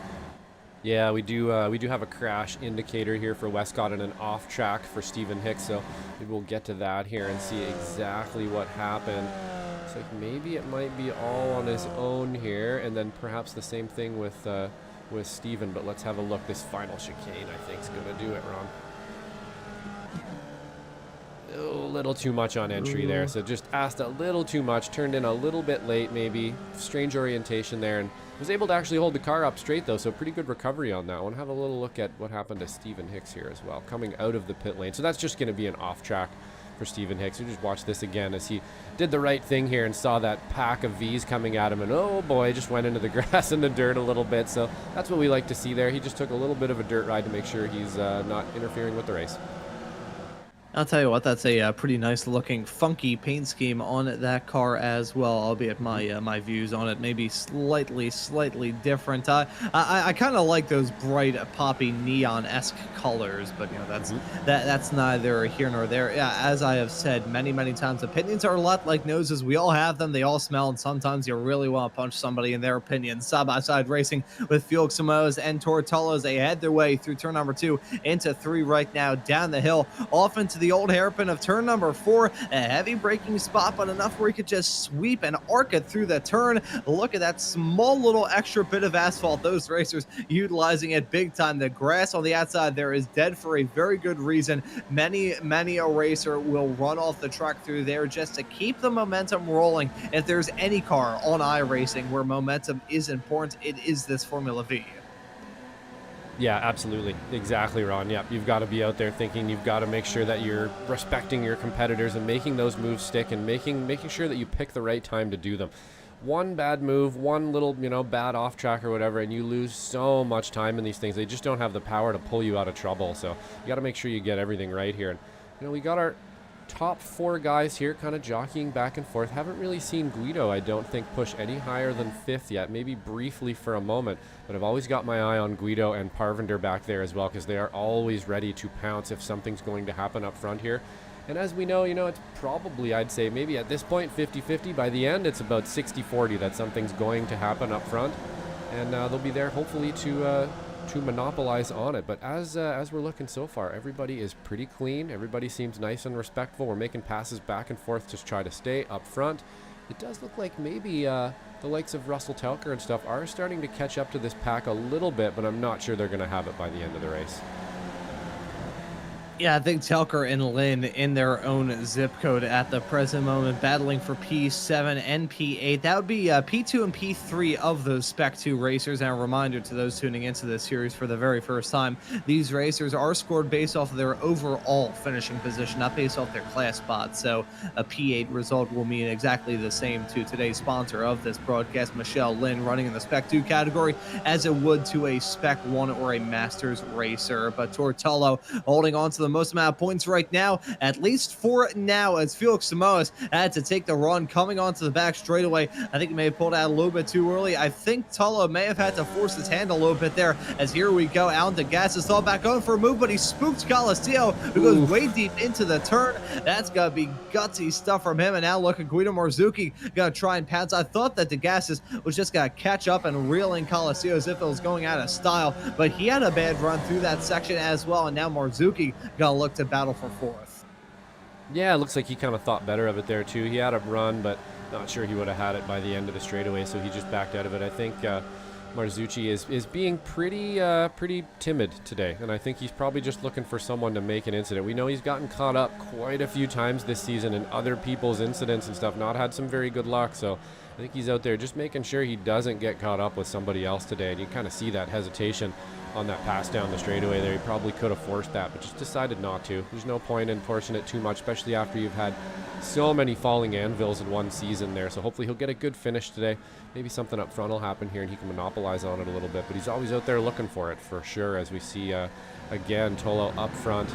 Yeah, we do have a crash indicator here for Westcott and an off track for Stephen Hicks, so maybe we'll get to that here and see exactly what happened. Looks like maybe it might be all on his own here, and then perhaps the same thing with Stephen, but let's have a look. This final chicane, I think, is going to do it, Ron. A little too much on entry there, so just asked a little too much, turned in a little bit late maybe, strange orientation there, and was able to actually hold the car up straight though, so pretty good recovery on that one. Have a little look at what happened to Stephen Hicks here as well, coming out of the pit lane. So that's just going to be an off track for Stephen Hicks. We just watched this again as he did the right thing here and saw that pack of V's coming at him, and oh boy, just went into the grass and the dirt a little bit. So that's what we like to see there. He just took a little bit of a dirt ride to make sure he's not interfering with the race. I'll tell you what, that's a pretty nice looking funky paint scheme on that car as well, albeit my views on it maybe slightly different. I kind of like those bright poppy neon-esque colors, but you know, that's neither here nor there. Yeah, as I have said many times, opinions are a lot like noses. We all have them, they all smell, and sometimes you really want to punch somebody in their opinion. Side-by-side racing with Felix Samoas and Tortellos. They head their way through turn number 2 into 3 right now, down the hill off into the old hairpin of turn number 4. A heavy braking spot, but enough where he could just sweep and arc it through the turn. Look at that small little extra bit of asphalt. Those racers utilizing it big time. The grass on the outside there is dead for a very good reason. Many a racer will run off the track through there just to keep the momentum rolling. If there's any car on iRacing where momentum is important, it is this Formula V. Yeah, absolutely. Exactly, Ron. Yep. You've got to be out there thinking, you've got to make sure that you're respecting your competitors and making those moves stick, and making sure that you pick the right time to do them. One bad move, one little, bad off track or whatever, and you lose so much time in these things. They just don't have the power to pull you out of trouble. So you got to make sure you get everything right here. And, we got our top 4 guys here kind of jockeying back and forth. Haven't really seen Guido, I don't think, push any higher than 5th yet, maybe briefly for a moment, but I've always got my eye on Guido and Parvinder back there as well, because they are always ready to pounce if something's going to happen up front here. And as we know, it's probably, I'd say maybe at this point 50-50. By the end, it's about 60-40 that something's going to happen up front, and they'll be there hopefully to monopolize on it. But as we're looking so far, everybody is pretty clean. Everybody seems nice and respectful. We're making passes back and forth to try to stay up front. It does look like maybe the likes of Russell Telker and stuff are starting to catch up to this pack a little bit, but I'm not sure they're going to have it by the end of the race. Yeah, I think Telker and Lynn in their own zip code at the present moment, battling for P7 and P8. That would be P2 and P3 of those Spec 2 racers. And a reminder to those tuning into this series for the very first time, these racers are scored based off of their overall finishing position, not based off their class spot. So a P8 result will mean exactly the same to today's sponsor of this broadcast, Michelle Lynn, running in the Spec 2 category, as it would to a Spec 1 or a Masters racer. But Tortello holding on to the most amount of points right now, at least for now, as Felix Samoas had to take the run coming onto the back straightaway. I think he may have pulled out a little bit too early. I think Tullo may have had to force his hand a little bit there, as here we go. Alan DeGas is thought back on for a move, but he spooked Coliseo, who goes way deep into the turn. That's gonna be gutsy stuff from him. And now look at Guido Marzucchi gonna try and pounce. I thought that DeGas was just gonna catch up and reel in Coliseo as if it was going out of style, but he had a bad run through that section as well. And now Marzucchi gonna look to battle for 4th. Yeah, it looks like he kind of thought better of it there too. He had a run, but not sure he would have had it by the end of the straightaway, so he just backed out of it. I think Marzucchi is being pretty timid today, and I think he's probably just looking for someone to make an incident. We know he's gotten caught up quite a few times this season in other people's incidents and stuff, not had some very good luck, so I think he's out there just making sure he doesn't get caught up with somebody else today. And you kind of see that hesitation on that pass down the straightaway there. He probably could have forced that, but just decided not to. There's no point in forcing it too much, especially after you've had so many falling anvils in one season there. So hopefully he'll get a good finish today. Maybe something up front will happen here and he can monopolize on it a little bit, but he's always out there looking for it for sure, as we see again Tolo up front.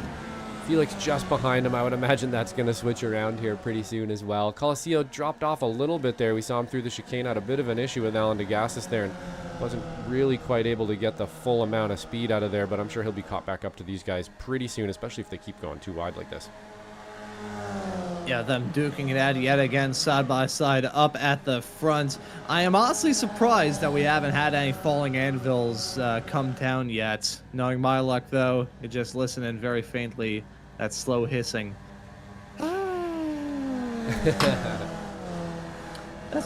Felix just behind him. I would imagine that's going to switch around here pretty soon as well. Coliseo dropped off a little bit there. We saw him through the chicane, had a bit of an issue with Alan DeGassis there and wasn't really quite able to get the full amount of speed out of there, but I'm sure he'll be caught back up to these guys pretty soon, especially if they keep going too wide like this. Yeah, them duking it out yet again, side by side, up at the front. I am honestly surprised that we haven't had any falling anvils come down yet. Knowing my luck, though, you just listen in very faintly, that slow hissing.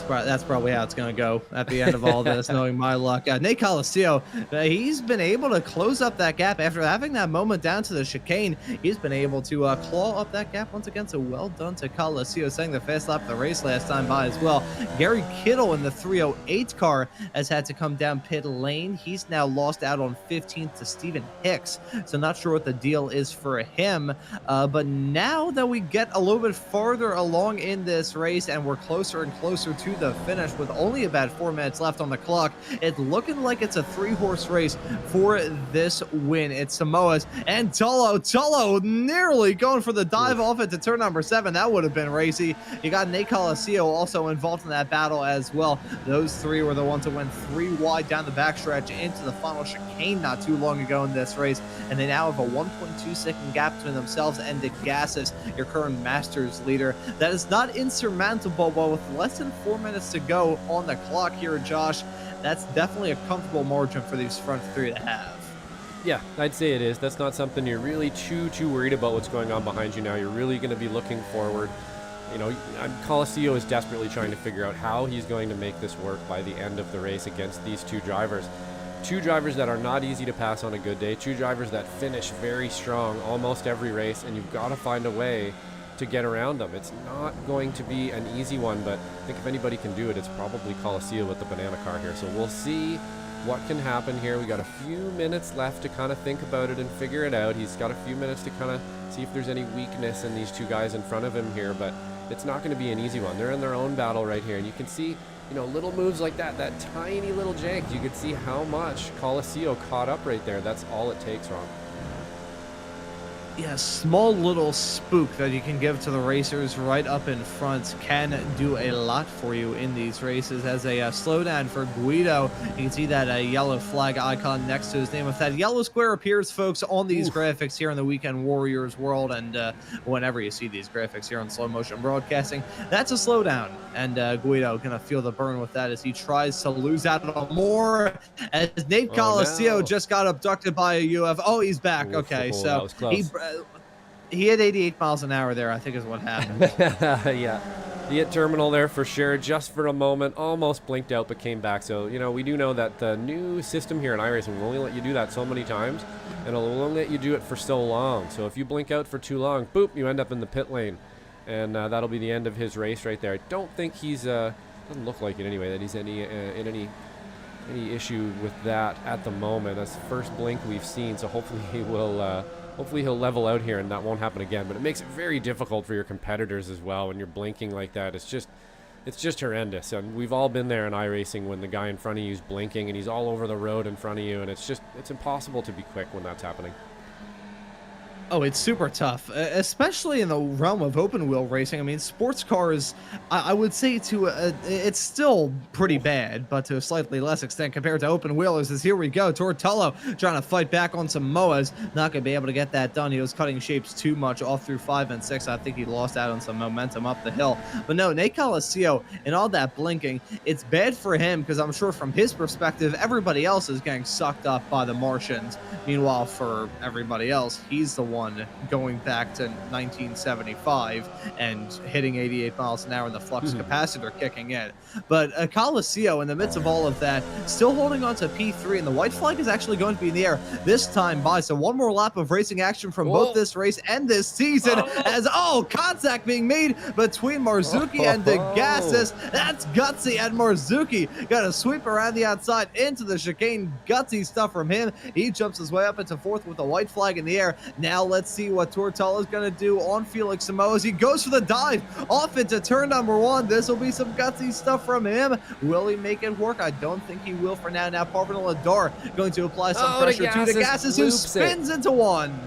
That's probably how it's going to go at the end of all this, knowing my luck. Nate Colascio, he's been able to close up that gap after having that moment down to the chicane. He's been able to claw up that gap once again, so well done to Colascio, setting the fast lap of the race last time by as well. Gary Kittle in the 308 car has had to come down pit lane. He's now lost out on 15th to Stephen Hicks, so not sure what the deal is for him. But now that we get a little bit farther along in this race and we're closer and closer to the finish with only about 4 minutes left on the clock, it's looking like it's a 3-horse race for this win. It's Samoa's and Tullo nearly going for the dive off into turn number 7. That would have been racy. You got Nate Colascio also involved in that battle as well. Those three were the ones that went 3 wide down the backstretch into the final chicane not too long ago in this race, and they now have a 1.2-second gap between themselves and DeGassis, your current Masters leader. That is not insurmountable, but with less than 4 minutes to go on the clock here, Josh, that's definitely a comfortable margin for these front three to have. Yeah, I'd say it is. That's not something you're really too worried about what's going on behind you now. You're really going to be looking forward. You know, Colascio is desperately trying to figure out how he's going to make this work by the end of the race against these two drivers. Two drivers that are not easy to pass on a good day. Two drivers that finish very strong almost every race, and you've got to find a way to get around them. It's not going to be an easy one, but I think if anybody can do it, it's probably Colascio with the banana car here. So we'll see what can happen here. We got a few minutes left to kind of think about it and figure it out. He's got a few minutes to kind of see if there's any weakness in these two guys in front of him here, but it's not going to be an easy one. They're in their own battle right here, and you can see, you know, little moves like that tiny little jank. You can see how much Colascio caught up right there. That's all it takes, Ron. Yeah, small little spook that you can give to the racers right up in front can do a lot for you in these races. As a slowdown for Guido, you can see that yellow flag icon next to his name. If that yellow square appears, folks, on these graphics here in the Weekend Warriors world, and whenever you see these graphics here on slow motion broadcasting, that's a slowdown. And Guido gonna feel the burn with that as he tries to lose out on more. As Nate Colascio just got abducted by a UF. Oh, he's back. Okay, so he hit 88 miles an hour there, I think is what happened. Yeah, he hit terminal there for sure, just for a moment, almost blinked out, but came back. So, you know, we do know that the new system here in iRacing will only let you do that so many times, and it'll only let you do it for so long. So if you blink out for too long, boop, you end up in the pit lane, and that'll be the end of his race right there. I don't think he's, doesn't look like it anyway, that he's in any issue with that at the moment. That's the first blink we've seen, so hopefully he will, hopefully he'll level out here and that won't happen again. But it makes it very difficult for your competitors as well when you're blinking like that. It's just horrendous. And we've all been there in iRacing when the guy in front of you is blinking and he's all over the road in front of you, and it's impossible to be quick when that's happening. Oh, it's super tough, especially in the realm of open wheel racing. I mean, sports cars, I would say it's still pretty bad, but to a slightly less extent compared to open wheelers. As here we go, Tortello trying to fight back on some Moas, not going to be able to get that done. He was cutting shapes too much off through 5 and 6. I think he lost out on some momentum up the hill. But no, Nate Colascio and all that blinking, it's bad for him because I'm sure from his perspective, everybody else is getting sucked up by the Martians. Meanwhile, for everybody else, he's the one going back to 1975 and hitting 88 miles an hour and the flux capacitor kicking in. But Colascio, in the midst of all of that, still holding on to P3, and the white flag is actually going to be in the air this time by. So one more lap of racing action from both this race and this season as, contact being made between Marzuki and DeGassis. That's gutsy, and Marzuki got a sweep around the outside into the chicane. Gutsy stuff from him. He jumps his way up into fourth with a white flag in the air. Now let's see what Tortello is going to do on Felix Samoa as he goes for the dive off into turn number 1. This will be some gutsy stuff from him. Will he make it work? I don't think he will for now. Now Parvin Ladar going to apply some pressure to DeGassis, who spins into one.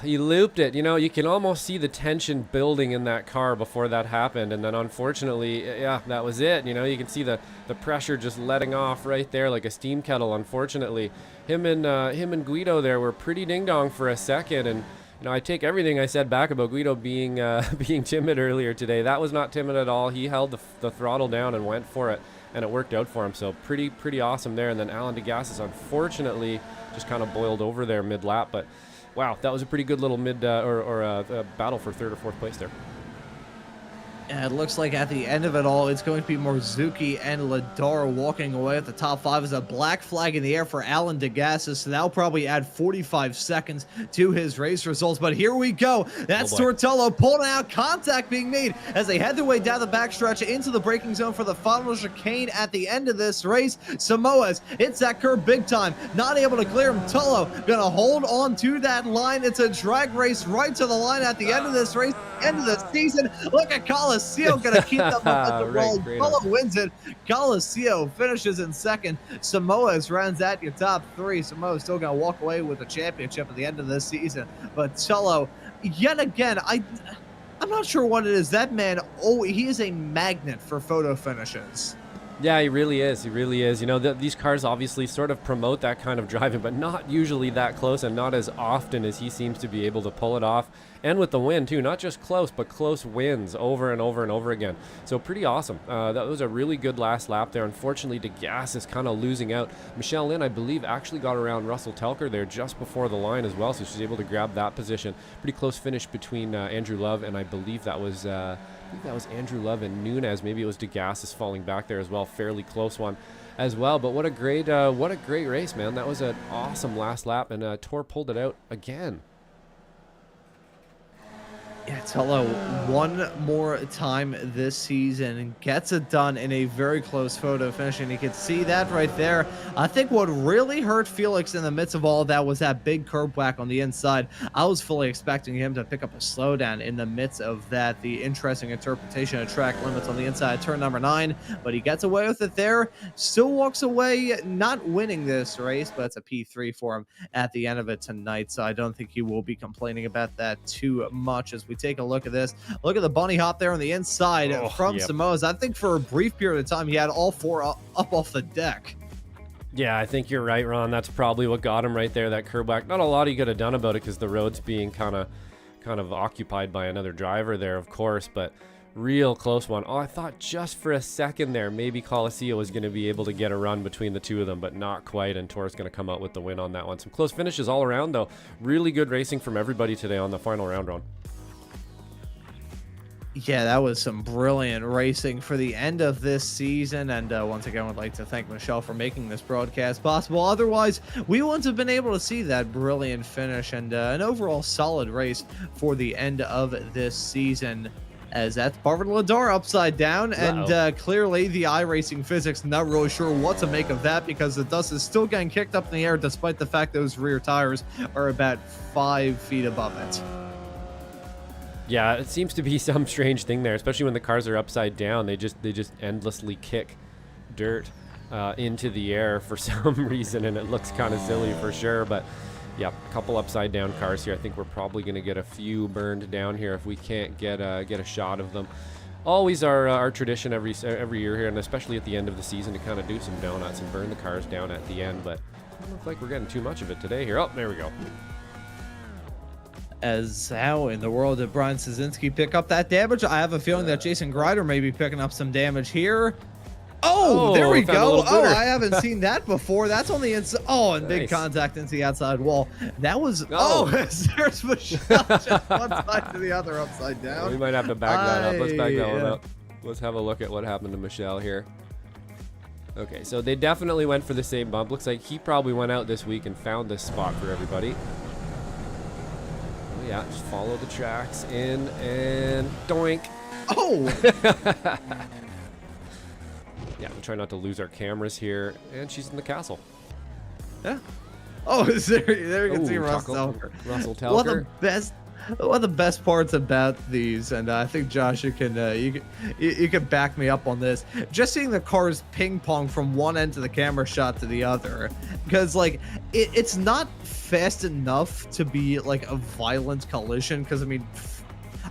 He looped it. You know, you can almost see the tension building in that car before that happened, and then unfortunately, yeah, that was it. You know, you can see the pressure just letting off right there like a steam kettle. Unfortunately, him and Guido there were pretty ding dong for a second, and you know, I take everything I said back about Guido being being timid earlier today. That was not timid at all. He held the throttle down and went for it, and it worked out for him. So pretty awesome there. And then Alan DeGassis, unfortunately, just kind of boiled over there mid lap, but. Wow, that was a pretty good little battle for third or fourth place there. And it looks like at the end of it all, it's going to be Morzuki and Ladar walking away at the top 5 as a black flag in the air for Alan Degassis. So that'll probably add 45 seconds to his race results. But here we go. That's Tortello pulling out, contact being made as they head their way down the backstretch into the braking zone for the final chicane at the end of this race. Samoas hits that curve big time, not able to clear him. Tullo gonna hold on to that line. It's a drag race right to the line at the end of this race, end of the season. Look at Coliseum gonna keep them up at the roll. Tullo wins it. Coliseum finishes in second. Samoas runs at your top 3. Samoa's still gonna walk away with the championship at the end of this season. But Tullo, yet again, I'm not sure what it is. That man, he is a magnet for photo finishes. Yeah, he really is. He really is. You know, these cars obviously sort of promote that kind of driving, but not usually that close and not as often as he seems to be able to pull it off. And with the win, too. Not just close, but close wins over and over and over again. So pretty awesome. That was a really good last lap there. Unfortunately, DeGas is kind of losing out. Michelle Lynn, I believe, actually got around Russell Telker there just before the line as well, so she's able to grab that position. Pretty close finish between Andrew Love and I believe that was Andrew Love and Nunez. Maybe it was DeGassis falling back there as well. Fairly close one as well. But what a great race, man. That was an awesome last lap, and Tor pulled it out again. Yeah, Tullo one more time this season gets it done in a very close photo finish, and you can see that right there. I think what really hurt Felix in the midst of all of that was that big curb whack on the inside. I was fully expecting him to pick up a slowdown in the midst of that. The interesting interpretation of track limits on the inside, turn number 9, but he gets away with it there. Still walks away not winning this race, but it's a P3 for him at the end of it tonight, so I don't think he will be complaining about that too much as we take a look at this. Look at the bunny hop there on the inside from Samoas. I think for a brief period of time, he had all 4 up off the deck. Yeah, I think you're right, Ron. That's probably what got him right there, that curb back. Not a lot he could have done about it because the road's being kind of occupied by another driver there, of course, but real close one. Oh, I thought just for a second there, maybe Coliseum was going to be able to get a run between the two of them, but not quite, and Tor's going to come out with the win on that one. Some close finishes all around, though. Really good racing from everybody today on the final round, Ron. Yeah, that was some brilliant racing for the end of this season, and once again, I'd like to thank Michelle for making this broadcast possible. Otherwise, we wouldn't have been able to see that brilliant finish and an overall solid race for the end of this season, as that's Barvin Ladar upside down, and clearly the iRacing physics, not really sure what to make of that, because the dust is still getting kicked up in the air despite the fact those rear tires are about 5 feet above it. Yeah, it seems to be some strange thing there, especially when the cars are upside down. They just endlessly kick dirt into the air for some reason, and it looks kind of silly for sure. But yeah, a couple upside down cars here. I think we're probably going to get a few burned down here if we can't get a shot of them. Always our tradition every year here, and especially at the end of the season, to kind of do some donuts and burn the cars down at the end. But it doesn't look like we're getting too much of it today here. Oh, there we go. As how in the world did Brian Szynski pick up that damage? I have a feeling that Jason Grider may be picking up some damage here. Oh, there we go. Oh, I haven't seen that before. That's on the inside. Oh, and nice. Big contact into the outside wall. That was, there's Michelle just one side to the other upside down. We might have to back that up. Let's back that one up. Let's have a look at what happened to Michelle here. Okay, so they definitely went for the same bump. Looks like he probably went out this week and found this spot for everybody. Yeah, just follow the tracks in and doink. Oh! Yeah, we'll try not to lose our cameras here. And she's in the castle. Yeah. Oh, there you can see Russell Telker. One of the best parts about these, and I think Josh, you can back me up on this. Just seeing the cars ping pong from one end of the camera shot to the other, because like it's not fast enough to be like a violent collision. Because I mean,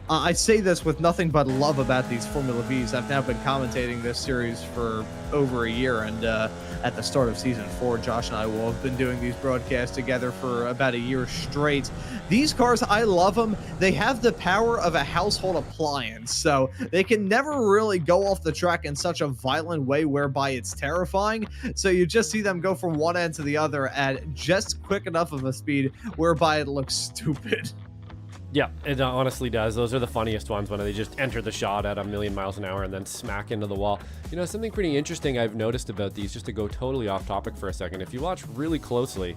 I say this with nothing but love about these Formula Vs. I've now been commentating this series for over a year, and at the start of season 4, Josh and I will have been doing these broadcasts together for about a year straight. These cars, I love them. They have the power of a household appliance, so they can never really go off the track in such a violent way whereby it's terrifying. So you just see them go from one end to the other at just quick enough of a speed whereby it looks stupid. Yeah, it honestly does. Those are the funniest ones when they just enter the shot at a million miles an hour and then smack into the wall. You know, something pretty interesting I've noticed about these, just to go totally off topic for a second, if you watch really closely,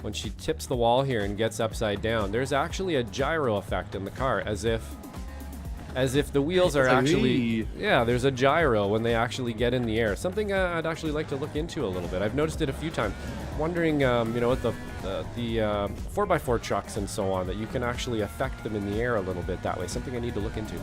when she tips the wall here and gets upside down, there's actually a gyro effect in the car, as if the wheels are actually, yeah, there's a gyro when they actually get in the air. Something I'd actually like to look into a little bit. I've noticed it a few times. Wondering, you know, with the 4x4 trucks and so on, that you can actually affect them in the air a little bit that way. Something I need to look into.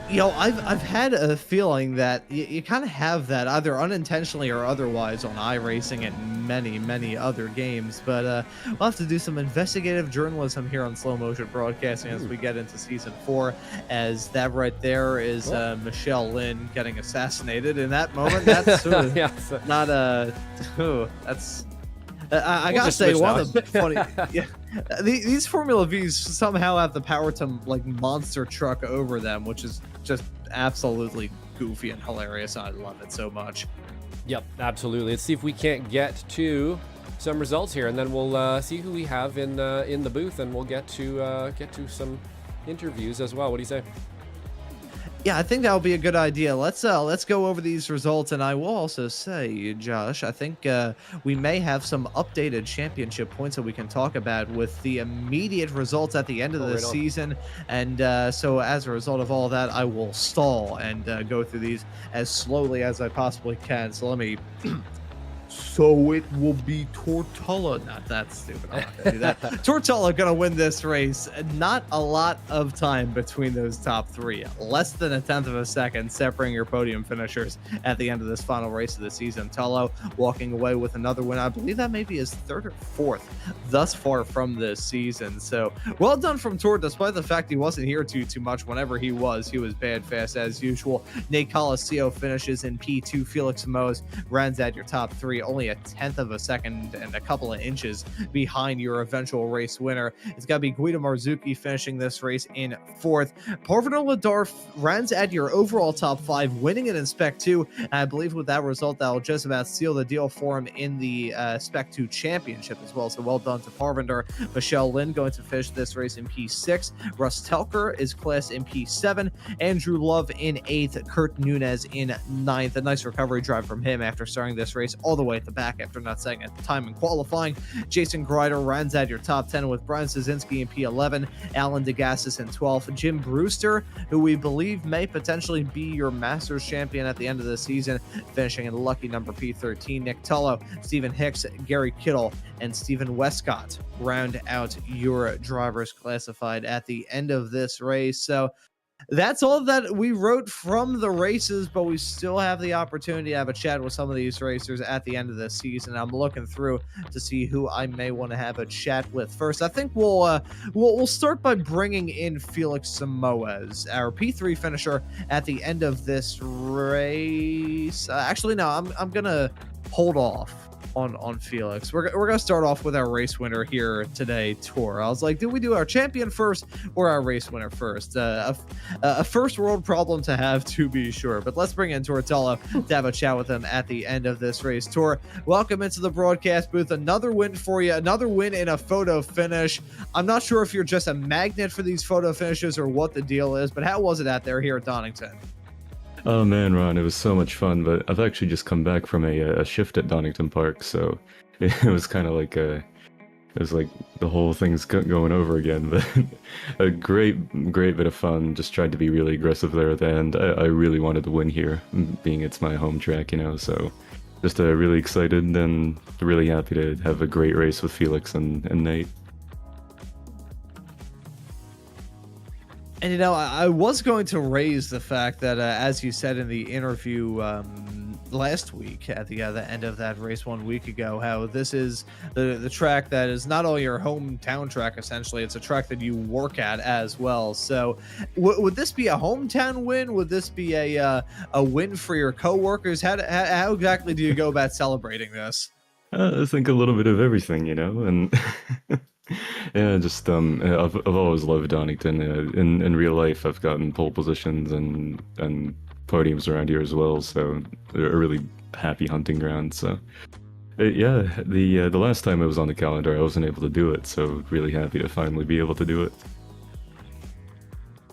You know, I've had a feeling that you kind of have that either unintentionally or otherwise on iRacing and many other games, but we'll have to do some investigative journalism here on Slow Motion Broadcasting as we get into Season 4, as that right there is Michelle Lynn getting assassinated in that moment. That's yeah, not that's... I gotta say, one of the funny... Yeah. These Formula Vs somehow have the power to like monster truck over them, which is just absolutely goofy and hilarious. I love it so much. Yep, absolutely. Let's see if we can't get to some results here, and then we'll see who we have in the booth, and we'll get to some interviews as well. What do you say? Yeah, I think that would be a good idea. Let's go over these results, and I will also say, Josh, I think we may have some updated championship points that we can talk about with the immediate results at the end of the season. And so as a result of all that, I will stall and go through these as slowly as I possibly can. So let me... So it will be Tortella. Not that stupid. I'm not gonna do that. Tortella gonna win this race. Not a lot of time between those top three. Less than a tenth of a second separating your podium finishers at the end of this final race of the season. Tello walking away with another win. I believe that may be his third or fourth thus far from this season. So well done from Tor, despite the fact he wasn't here too much. Whenever he was bad fast as usual. Nate Coliseo finishes in P2. Felix Moes rounds out your top three. Only a tenth of a second and a couple of inches behind your eventual race winner. It's got to be Guido Marzuki finishing this race in fourth. Parvino Ladar runs at your overall top five, winning it in Spec 2. And I believe with that result, that'll just about seal the deal for him in the Spec 2 championship as well. So well done to Parvinder. Michelle Lynn going to finish this race in P6. Russ Telker is class in P7. Andrew Love in 8th. Kurt Nunez in 9th. A nice recovery drive from him after starting this race all the way at the back after not setting a time in qualifying. Jason Greider rounds out your top 10 with Brian Szynski in P11, Alan DeGassis in 12th, Jim Brewster, who we believe may potentially be your Masters champion at the end of the season, finishing in lucky number P13. Nick Tullo, Stephen Hicks, Gary Kittle, and Stephen Westcott round out your drivers classified at the end of this race. So that's all that we wrote from the races, but we still have the opportunity to have a chat with some of these racers at the end of the season. I'm looking through to see who I may want to have a chat with first. I think we'll start by bringing in Felix Samoes, our P3 finisher at the end of this race. Actually, no, I'm gonna hold off on Felix. We're gonna start off with our race winner here today, Tor. I was like, do we do our champion first or our race winner first? A first world problem to have, to be sure, but let's bring in Tortella to have a chat with him at the end of this race. Tor, welcome into the broadcast booth. Another win for you, another win in a photo finish. I'm not sure if you're just a magnet for these photo finishes or what the deal is, but how was it out there here at Donington? Oh man, Ron, it was so much fun, but I've actually just come back from a shift at Donington Park, so it was kind of like it was like the whole thing's going over again, but a great bit of fun. Just tried to be really aggressive there at the end. I really wanted to win here, being it's my home track, you know, so just really excited and really happy to have a great race with Felix and Nate. And, you know, I was going to raise the fact that, as you said in the interview last week at the end of that race 1 week ago, how this is the track that is not only your hometown track, essentially, it's a track that you work at as well. So would this be a hometown win? Would this be a win for your coworkers? How exactly do you go about celebrating this? I think a little bit of everything, you know, and... Yeah, just I've always loved Donington. In real life, I've gotten pole positions and podiums around here as well, so they're a really happy hunting ground. So Yeah, the last time it was on the calendar, I wasn't able to do it, so really happy to finally be able to do it.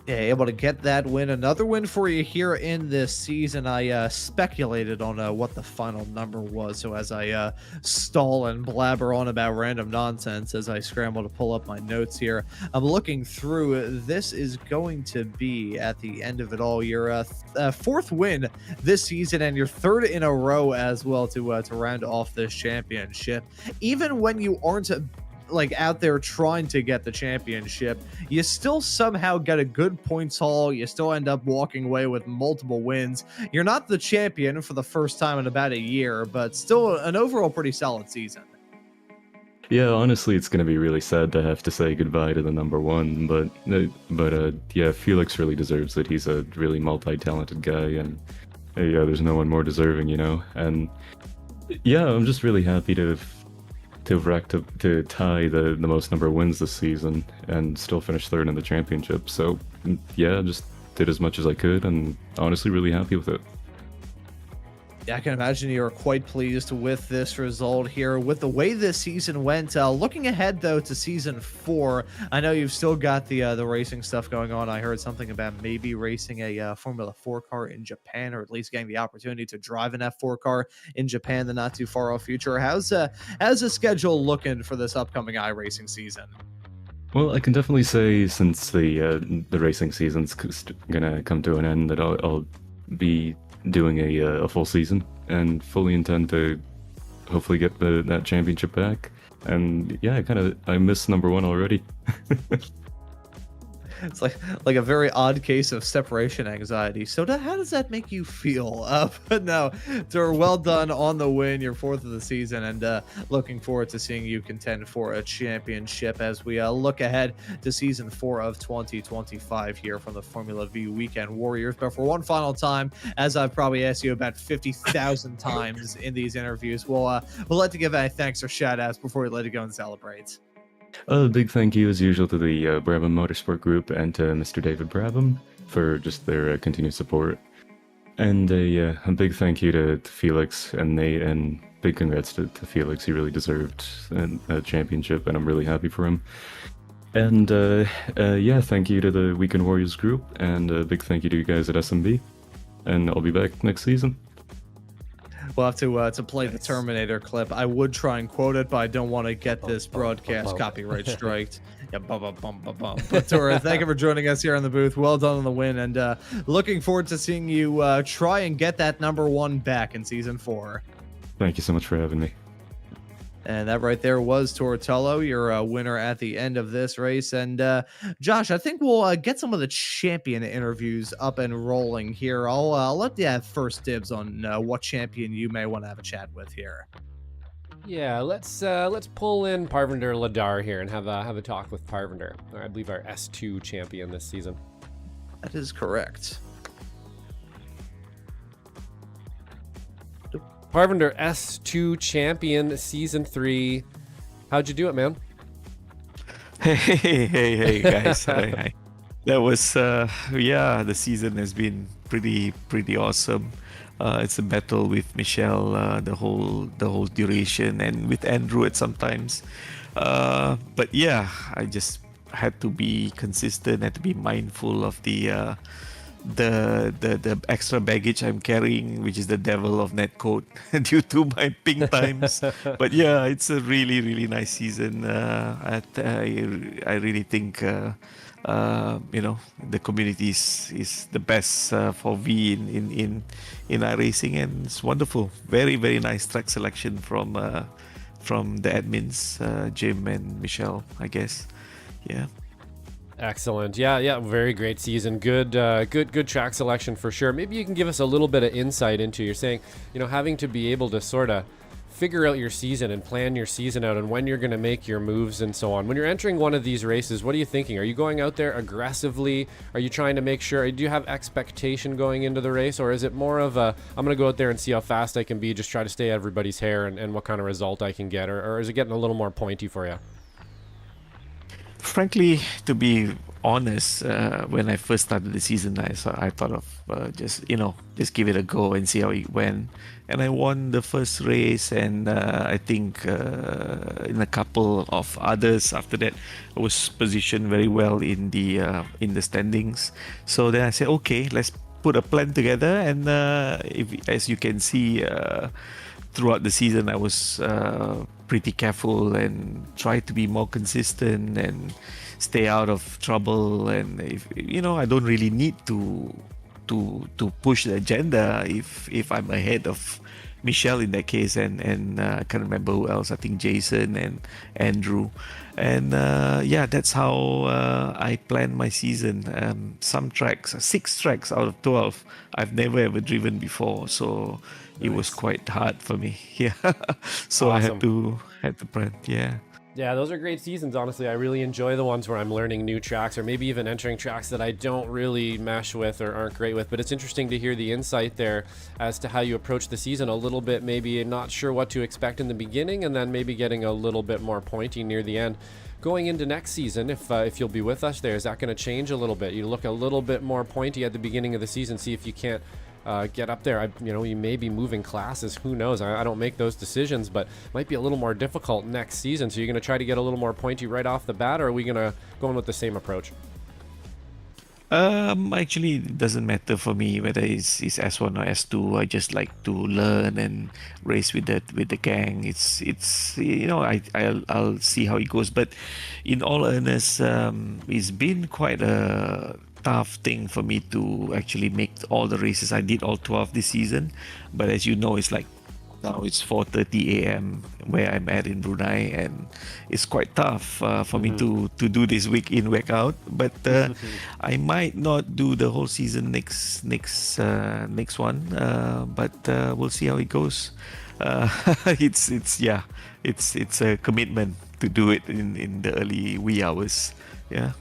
Yeah, able to get that win. Another win for you here in this season. I speculated on what the final number was. So as I stall and blabber on about random nonsense as I scramble to pull up my notes here, I'm looking through. This is going to be, at the end of it all, your fourth win this season and your third in a row as well to round off this championship. Even when you aren't like out there trying to get the championship, you still somehow get a good points haul. You still end up walking away with multiple wins. You're not the champion for the first time in about a year, but still an overall pretty solid season. Yeah, honestly, it's gonna be really sad to have to say goodbye to the number one, but yeah, Felix really deserves it. He's a really multi-talented guy, and yeah, there's no one more deserving, you know. And yeah, I'm just really happy to tie the most number of wins this season and still finish third in the championship. So yeah, just did as much as I could, and honestly, really happy with it. Yeah, I can imagine you are quite pleased with this result here, with the way this season went. Looking ahead, though, to season 4, I know you've still got the racing stuff going on. I heard something about maybe racing a Formula 4 car in Japan, or at least getting the opportunity to drive an F4 car in Japan, the not too far off future. How's the schedule looking for this upcoming iRacing season? Well, I can definitely say, since the racing season's gonna come to an end, that I'll be doing a full season and fully intend to hopefully get that championship back. And yeah, I miss number one already. It's like a very odd case of separation anxiety. So how does that make you feel? But no, so well done on the win, your fourth of the season, and looking forward to seeing you contend for a championship as we look ahead to season 4 of 2025 here from the Formula V Weekend Warriors. But for one final time, as I've probably asked you about 50,000 times in these interviews, we'll let you give any thanks or shout outs before we let you go and celebrate. A big thank you, as usual, to the Brabham Motorsport Group and to Mr. David Brabham for just their continued support. And a big thank you to Felix and Nate, and big congrats to Felix. He really deserved a championship, and I'm really happy for him. And yeah, thank you to the Weekend Warriors group, and a big thank you to you guys at SMB. And I'll be back next season. We'll have to play the Terminator clip. I would try and quote it, but I don't want to get this broadcast copyright striked. Yeah, bum. But Tora, thank you for joining us here on the booth. Well done on the win, and looking forward to seeing you try and get that number one back in season 4. Thank you so much for having me. And that right there was Tortello, your winner at the end of this race. And Josh, I think we'll get some of the champion interviews up and rolling here. I'll let you have first dibs on what champion you may want to have a chat with here. Yeah, let's pull in Parvinder Ladar here and have a talk with Parvinder. I believe our S2 champion this season. That is correct. Parvinder, S2 champion, season 3. How'd you do it, man? Hey, guys. Hi. That was, yeah, the season has been pretty awesome. It's a battle with Michelle, the whole duration, and with Andrew at sometimes. But yeah, I just had to be consistent, had to be mindful of the extra baggage I'm carrying, which is the devil of netcode due to my ping times. But yeah, it's a really nice season. I really think the community is the best for V in iracing, and it's wonderful. Very nice track selection from the admins, Jim and Michelle, I guess. Yeah. Excellent. Yeah, very great season. Good track selection for sure. Maybe you can give us a little bit of insight into, you're saying, having to be able to sort of figure out your season and plan your season out and when you're going to make your moves and so on. When you're entering one of these races, what are you thinking? Are you going out there aggressively? Are you trying to make sure, do you have expectation going into the race, or is it more of a, I'm going to go out there and see how fast I can be, just try to stay everybody's hair and what kind of result I can get, or is it getting a little more pointy for you? frankly, to be honest, when I first started the season, I thought of just give it a go and see how it went. And I won the first race, and I think in a couple of others after that, I was positioned very well in the standings. So then I said, okay, let's put a plan together. And as you can see, throughout the season, I was pretty careful and tried to be more consistent and stay out of trouble. And if I don't really need to push the agenda if I'm ahead of Michelle in that case, and I can't remember who else. I think Jason and Andrew, and that's how I planned my season. Some tracks, 6 tracks out of 12, I've never ever driven before, so it was quite hard for me. Yeah, so Awesome. I had to plan. Yeah. Yeah, those are great seasons, honestly. I really enjoy the ones where I'm learning new tracks or maybe even entering tracks that I don't really mesh with or aren't great with. But it's interesting to hear the insight there as to how you approach the season a little bit, maybe not sure what to expect in the beginning and then maybe getting a little bit more pointy near the end. Going into next season, if you'll be with us there, is that going to change a little bit? You look a little bit more pointy at the beginning of the season, see if you can't get up there. You may be moving classes. Who knows? I don't make those decisions, but might be a little more difficult next season. So you're going to try to get a little more pointy right off the bat, or are we going to go in with the same approach? Actually, it doesn't matter for me whether it's S1 or S2. I just like to learn and race with the gang. It's I'll see how it goes. But in all earnest, it's been quite a tough thing for me to actually make all the races. I did all 12 this season, but as you know, it's like now it's 4:30 a.m. where I'm at in Brunei, and it's quite tough for me to do this week in, week out. But I might not do the whole season next one, but we'll see how it goes. It's a commitment to do it in the early wee hours. Yeah.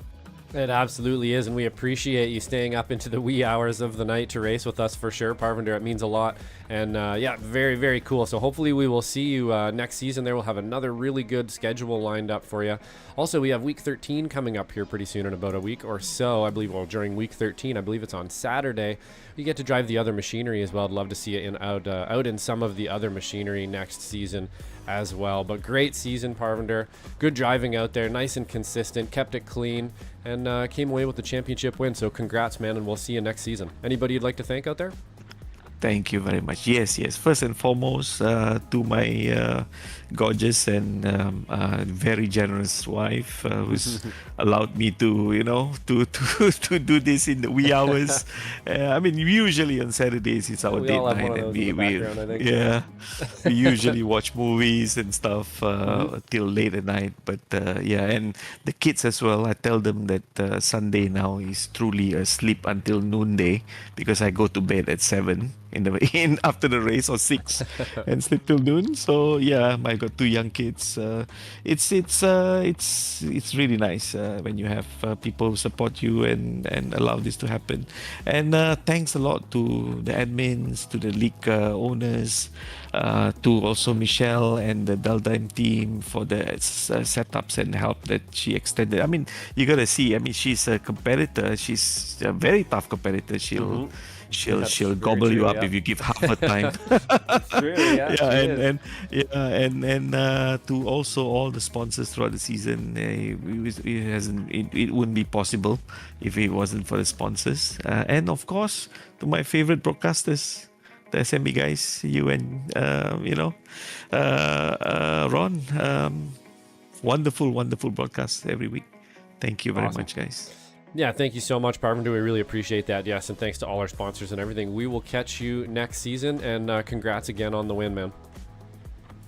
It absolutely is, and we appreciate you staying up into the wee hours of the night to race with us for sure, Parvinder. It means a lot, and very, very cool. So hopefully we will see you next season there. We'll have another really good schedule lined up for you. Also, we have week 13 coming up here pretty soon in about a week or so, I believe. Well, during week 13, I believe it's on Saturday. You get to drive the other machinery as well. I'd love to see it out in some of the other machinery next season as well. But great season, Parvinder. Good driving out there, nice and consistent, kept it clean, and came away with the championship win. So congrats, man, and we'll see you next season. Anybody you'd like to thank out there? Thank you very much. Yes. First and foremost, to my gorgeous and very generous wife, who's allowed me to do this in the wee hours. Usually on Saturdays it's our date night, and we usually watch movies and stuff till late at night. But and the kids as well. I tell them that Sunday now is truly a sleep until noonday, because I go to bed at 7 in after the race, or 6 and sleep till noon. So I got 2 young kids. It's really nice when you have people who support you and allow this to happen. And thanks a lot to the admins, to the league owners, to also Michelle and the Daldheim team for the setups and help that she extended. You gotta see. She's a competitor. She's a very tough competitor. She'll gobble you up if you give half her time. True, and to also all the sponsors throughout the season. It wouldn't be possible if it wasn't for the sponsors. And of course, to my favorite broadcasters, the SMB guys, you and Ron. Wonderful broadcast every week. Thank you very much, guys. Yeah, thank you so much, Parvinder. We really appreciate that. Yes, and thanks to all our sponsors and everything. We will catch you next season, and congrats again on the win, man.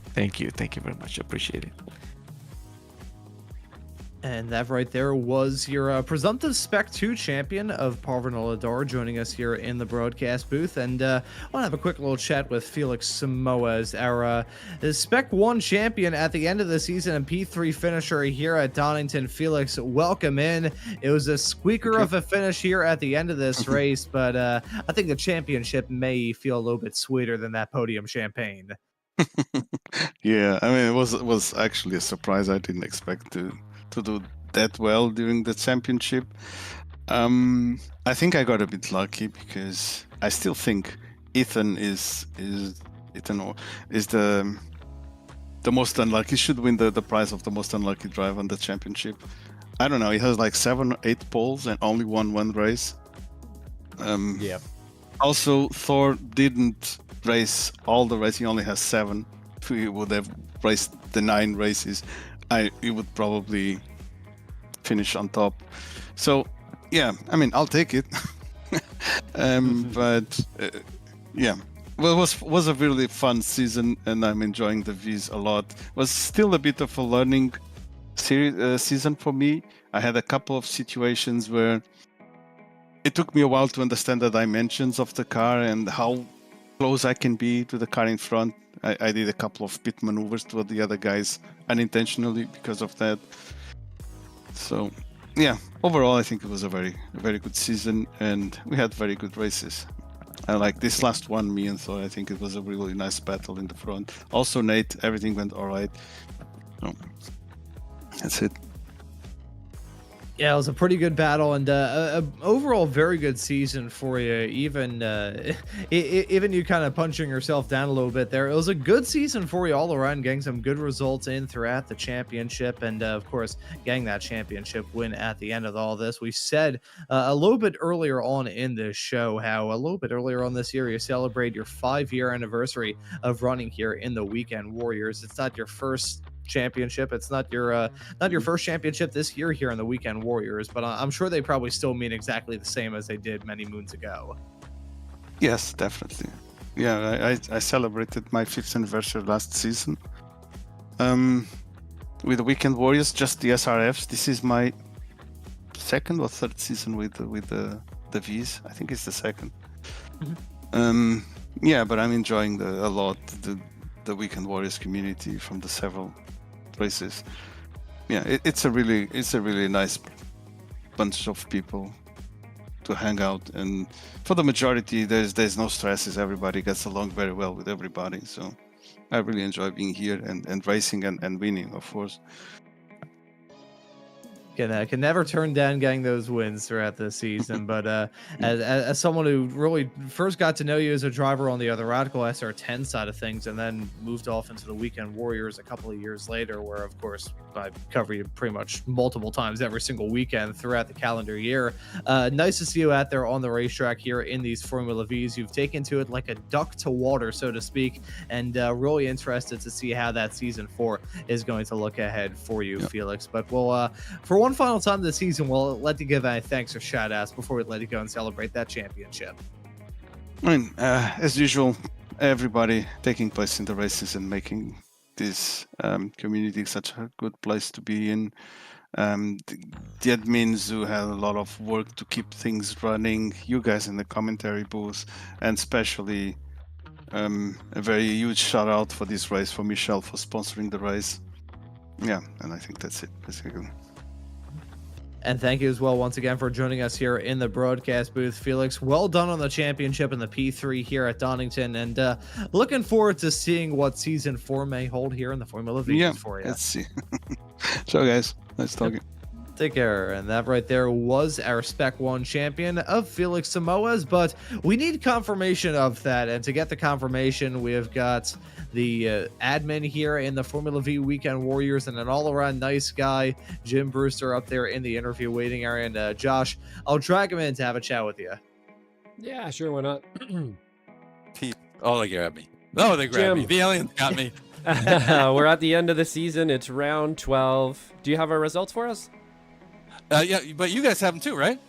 Thank you very much. Appreciate it. And that right there was your presumptive Spec 2 champion of Parvinder Ladar joining us here in the broadcast booth. And I want to have a quick little chat with Felix Samoas, our Spec 1 champion at the end of the season and P3 finisher here at Donington. Felix, welcome in. It was a squeaker of a finish here at the end of this race, but I think the championship may feel a little bit sweeter than that podium champagne. Yeah, it was actually a surprise. I didn't expect to do that well during the championship. I think I got a bit lucky because I still think Ethan is the most unlucky. He should win the prize of the most unlucky driver on the championship. I don't know. He has like 7 or 8 poles and only won 1 race. Yeah. Also, Thor didn't race all the races. He only has 7. If he would have raced the 9 races, he would probably finish on top. So, yeah, I mean, I'll take it. But yeah, well, it was a really fun season, and I'm enjoying the Vs a lot. It was still a bit of a learning season for me. I had a couple of situations where it took me a while to understand the dimensions of the car and how close I can be to the car in front. I did a couple of pit maneuvers to the other guys unintentionally because of that. So, yeah, overall, I think it was a very good season, and we had very good races. I like this last one, me and Thor. I think it was a really nice battle in the front. Also, Nate, everything went all right. So, that's it. Yeah, it was a pretty good battle, and overall very good season for you. Even even you kind of punching yourself down a little bit there. It was a good season for you all around, getting some good results in throughout the championship, and of course getting that championship win at the end of all this. We said a little bit earlier on in this show how a little bit earlier on this year you celebrate your 5-year anniversary of running here in the Weekend Warriors. It's not your first championship. It's not your first championship this year here in the Weekend Warriors, but I'm sure they probably still mean exactly the same as they did many moons ago. Yes, definitely. Yeah, I celebrated my 5th anniversary last season with the Weekend Warriors, just the SRFs. This is my 2nd or 3rd season with the Vs. I think it's the 2nd. Yeah, but I'm enjoying a lot the Weekend Warriors community from the several races. Yeah, it's a really nice bunch of people to hang out, and for the majority there's no stresses. Everybody gets along very well with everybody, so I really enjoy being here and racing and winning, of course. Can never turn down getting those wins throughout the season, but as someone who really first got to know you as a driver on the other Radical SR10 side of things, and then moved off into the Weekend Warriors a couple of years later, where of course I cover you pretty much multiple times every single weekend throughout the calendar year. Nice to see you out there on the racetrack here in these Formula Vs. You've taken to it like a duck to water, so to speak, and really interested to see how that season 4 is going to look ahead for you, Felix. But we'll for one final time this season, we'll let you give any thanks or shout outs before we let you go and celebrate that championship. I mean, as usual, everybody taking place in the races and making this community such a good place to be in. The admins who had a lot of work to keep things running, you guys in the commentary booth, and especially a very huge shout out for this race for Michelle for sponsoring the race. Yeah, and I think that's it, basically. And thank you as well once again for joining us here in the broadcast booth, Felix. Well done on the championship and the P3 here at Donington, and looking forward to seeing what season 4 may hold here in the Formula V for you. Let's see. So guys, nice talking. Take care. And that right there was our Spec 1 champion of Felix Samoas, but we need confirmation of that, and to get the confirmation, we have got the admin here in the Formula V Weekend Warriors and an all-around nice guy, Jim Brewster, up there in the interview waiting area. And Josh, I'll drag him in to have a chat with you. Yeah, sure, why not? Oh, they grabbed me. Oh, they grabbed me. The aliens got me. We're at the end of the season. It's round 12. Do you have our results for us? Yeah, but you guys have them too, right?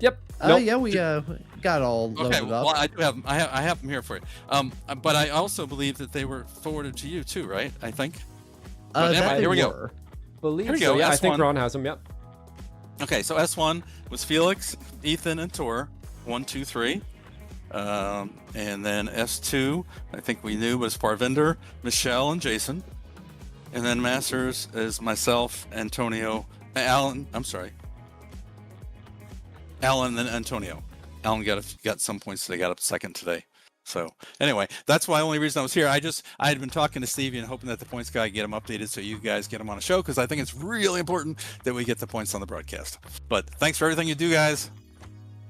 Yep. Yeah, we got all loaded up. Well, I do have them. I have them here for you. But I also believe that they were forwarded to you too, right? I think. Anyway, here we go. Believe here we so. go. Yeah, S1. I think Ron has them. Yep. Okay, so S1 was Felix, Ethan, and Tor. 1, 2, 3. And then S2, I think we knew, was Parvinder, Michelle, and Jason. And then Masters is myself, Antonio, Alan. I'm sorry. Alan and Antonio. Alan got some points. They got up second today. So anyway, that's why the only reason I was here. I had been talking to Stevie and hoping that the points guy get them updated so you guys get them on a show, because I think it's really important that we get the points on the broadcast. But thanks for everything you do, guys.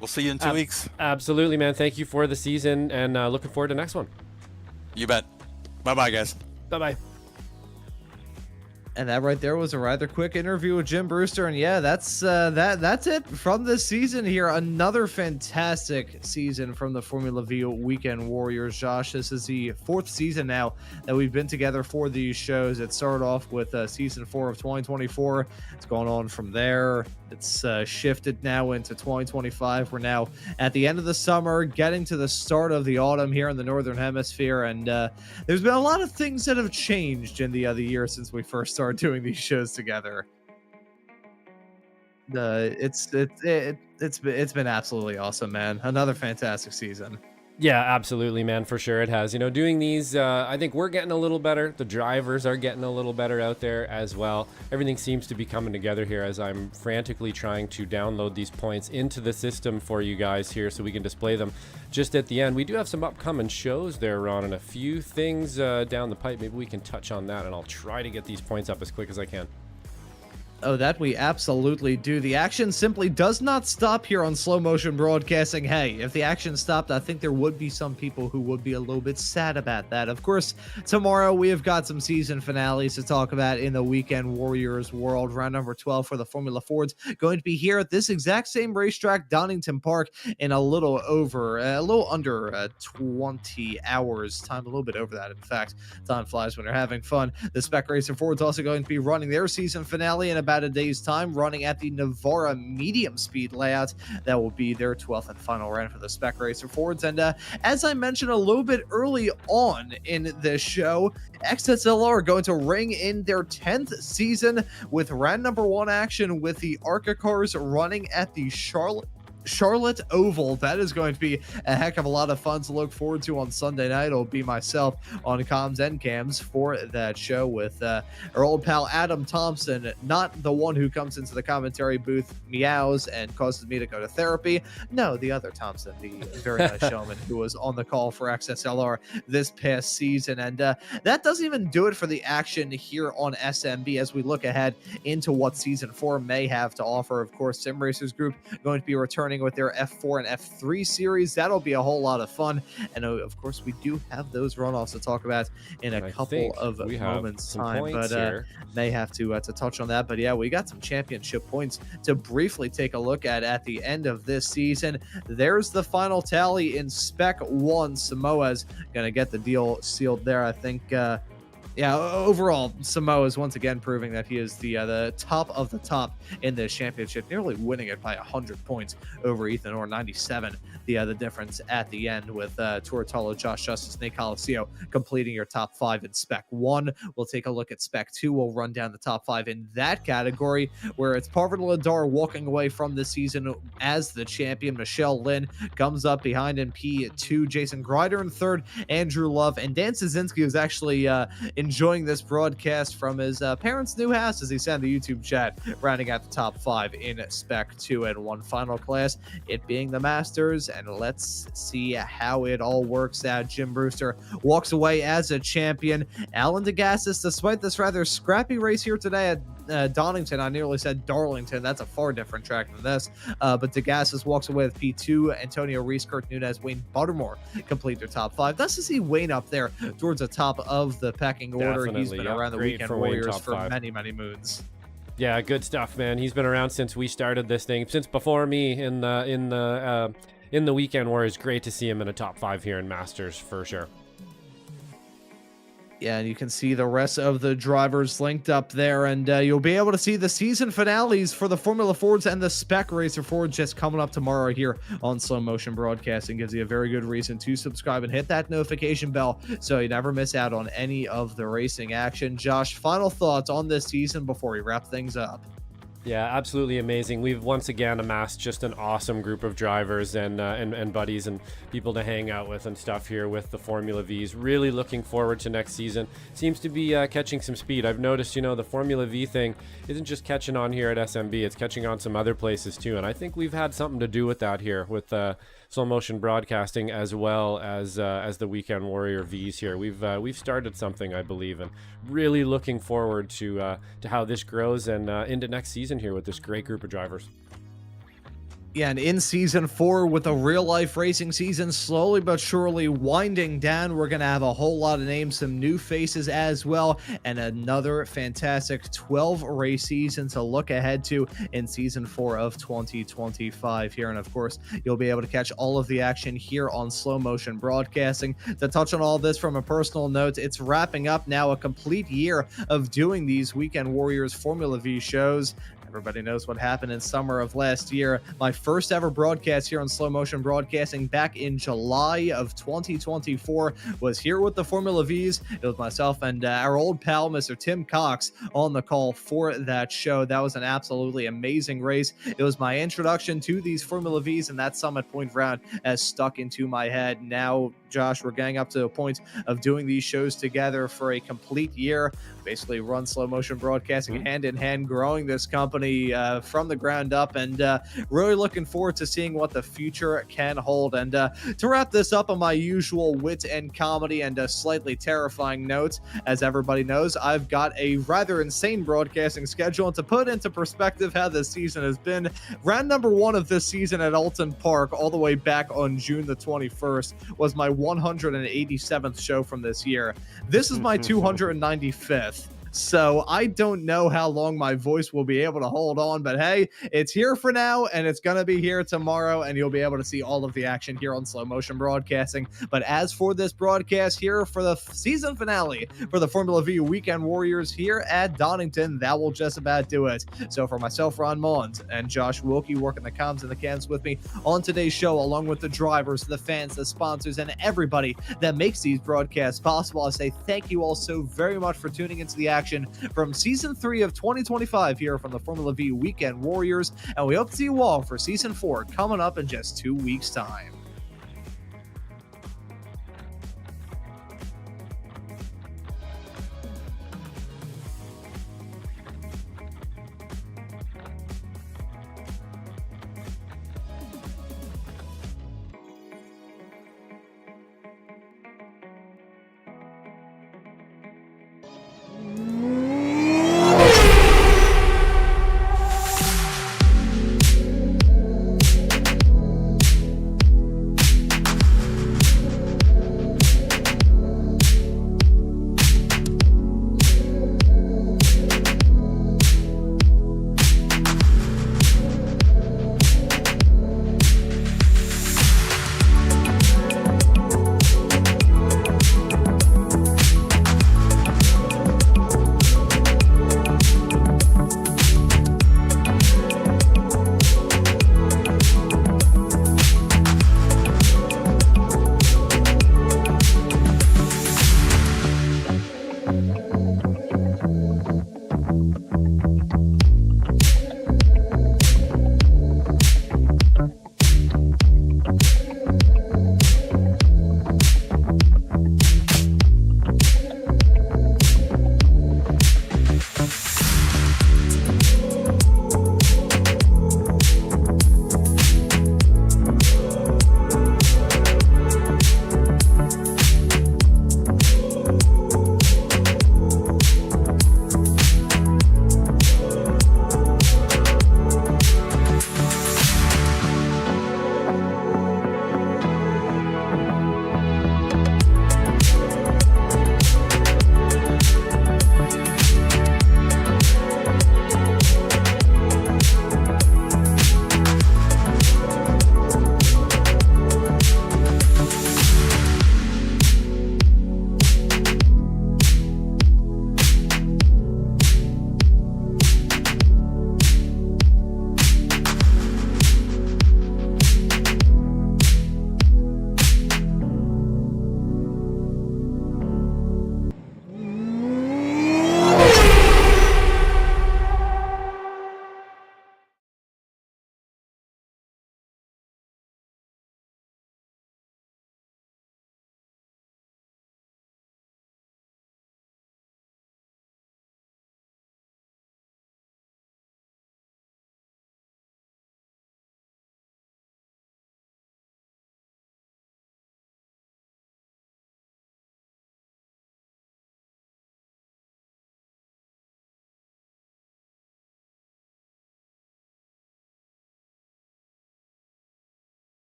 We'll see you in 2 weeks. Absolutely, man. Thank you for the season, and looking forward to the next one. You bet. Bye-bye, guys. Bye-bye. And that right there was a rather quick interview with Jim Brewster. And yeah, that's it from this season here. Another fantastic season from the Formula V Weekend Warriors. Josh, this is the 4th season now that we've been together for these shows. It started off with season 4 of 2024. It's gone on from there. It's shifted now into 2025. We're now at the end of the summer, getting to the start of the autumn here in the Northern Hemisphere. And there's been a lot of things that have changed in the other year since we first started doing these shows together. It's been absolutely awesome, man. Another fantastic season. Yeah, absolutely, man. For sure it has. You know, doing these, I think we're getting a little better. The drivers are getting a little better out there as well. Everything seems to be coming together here as I'm frantically trying to download these points into the system for you guys here so we can display them just at the end. We do have some upcoming shows there, Ron, and a few things down the pipe. Maybe we can touch on that, and I'll try to get these points up as quick as I can. Oh, that we absolutely do. The action simply does not stop here on Slow Motion Broadcasting. Hey, if the action stopped, I think there would be some people who would be a little bit sad about that. Of course, tomorrow we have got some season finales to talk about in the Weekend Warriors world. Round number 12 for the Formula Fords going to be here at this exact same racetrack, Donington Park, in a little under 20 hours. Time a little bit over that, in fact. Time flies when you're having fun. The Spec Racer Fords also going to be running their season finale in about a day's time, running at the Navara medium speed layout. That will be their 12th and final round for the Spec Racer Fords. And as I mentioned a little bit early on in the show, XSLR are going to ring in their 10th season with round number 1 action with the ARCA cars running at the Charlotte Oval. That is going to be a heck of a lot of fun to look forward to on Sunday night. It'll be myself on comms and cams for that show with our old pal Adam Thompson, not the one who comes into the commentary booth, meows, and causes me to go to therapy. No, the other Thompson, the very nice gentleman who was on the call for XSLR this past season. And that doesn't even do it for the action here on SMB as we look ahead into what Season 4 may have to offer. Of course, Sim Racers Group going to be returning with their F4 and F3 series. That'll be a whole lot of fun. And of course, we do have those runoffs to talk about in a couple of moments time, but may have to touch on that. But yeah, we got some championship points to briefly take a look at the end of this season. There's the final tally in Spec 1. Samoa's gonna get the deal sealed there. I think yeah, overall, Samoa is once again proving that he is the top of the top in this championship, nearly winning it by 100 points over Ethan Orr, 97. The difference at the end with Turatolo, Josh Justice, Nate Colicio completing your top 5 in Spec 1. We'll take a look at Spec 2. We'll run down the top 5 in that category, where it's Parvin Ladar walking away from the season as the champion. Michelle Lynn comes up behind in P2. Jason Grider in 3rd. Andrew Love and Dan Szynski, who's actually enjoying this broadcast from his parents' new house, as he said in the YouTube chat, rounding out the top 5 in Spec 2 and one final class, it being the Masters. And let's see how it all works out. Jim Brewster walks away as a champion. Alan DeGassis, despite this rather scrappy race here today at Donington, I nearly said Darlington, that's a far different track than this, but DeGassis walks away with P2. Antonio Reese, Kurt Nunez, Wayne Buttermore complete their top 5. Nice to see Wayne up there towards the top of the pecking order. Definitely. He's been around the Weekend for Warriors for 5. many moons. Yeah, good stuff, man. He's been around since we started this thing, since before me in the Weekend Warriors. Great to see him in a top 5 here in Masters for sure. Yeah, and you can see the rest of the drivers linked up there, and you'll be able to see the season finales for the Formula Fords and the Spec Racer Fords just coming up tomorrow here on Slow Motion Broadcasting. Gives you a very good reason to subscribe and hit that notification bell so you never miss out on any of the racing action. Josh, final thoughts on this season before we wrap things up? Yeah, absolutely amazing. We've once again amassed just an awesome group of drivers and buddies and people to hang out with and stuff here with the Formula Vs. Really looking forward to next season. Seems to be catching some speed. I've noticed, the Formula V thing isn't just catching on here at SMB. It's catching on some other places too. And I think we've had something to do with that here with Slow Motion Broadcasting as well as the Weekend Warrior Vs here. We've started something, I believe, and really looking forward to how this grows and into next season here with this great group of drivers. Yeah, and in Season 4, with the real-life racing season slowly but surely winding down, we're going to have a whole lot of names, some new faces as well, and another fantastic 12-race season to look ahead to in Season 4 of 2025 here. And, of course, you'll be able to catch all of the action here on Slow Motion Broadcasting. To touch on all this from a personal note, it's wrapping up now a complete year of doing these Weekend Warriors Formula V shows. Everybody knows what happened in summer of last year. My first ever broadcast here on Slow Motion Broadcasting back in July of 2024 was here with the Formula Vs. It was myself and our old pal, Mr. Tim Cox, on the call for that show. That was an absolutely amazing race. It was my introduction to these Formula Vs, and that Summit Point round has stuck into my head. Now, Josh, we're getting up to a point of doing these shows together for a complete year. Basically run Slow Motion Broadcasting hand in hand, growing this company from the ground up, and really looking forward to seeing what the future can hold. And to wrap this up on my usual wit and comedy and a slightly terrifying note, as everybody knows, I've got a rather insane broadcasting schedule. And to put into perspective how this season has been, round number 1 of this season at Alton Park, all the way back on June the 21st, was my 187th show from this year. This is my 295th. So I don't know how long my voice will be able to hold on, but hey, it's here for now, and it's going to be here tomorrow, and you'll be able to see all of the action here on Slow Motion Broadcasting. But as for this broadcast here for the season finale for the Formula V Weekend Warriors here at Donington, that will just about do it. So for myself, Ron Maunz, and Josh Wilkie working the comms and the cans with me on today's show, along with the drivers, the fans, the sponsors, and everybody that makes these broadcasts possible, I say thank you all so very much for tuning into the action from Season 3 of 2025 here from the Formula V Weekend Warriors, and we hope to see you all for Season 4 coming up in just 2 weeks' time.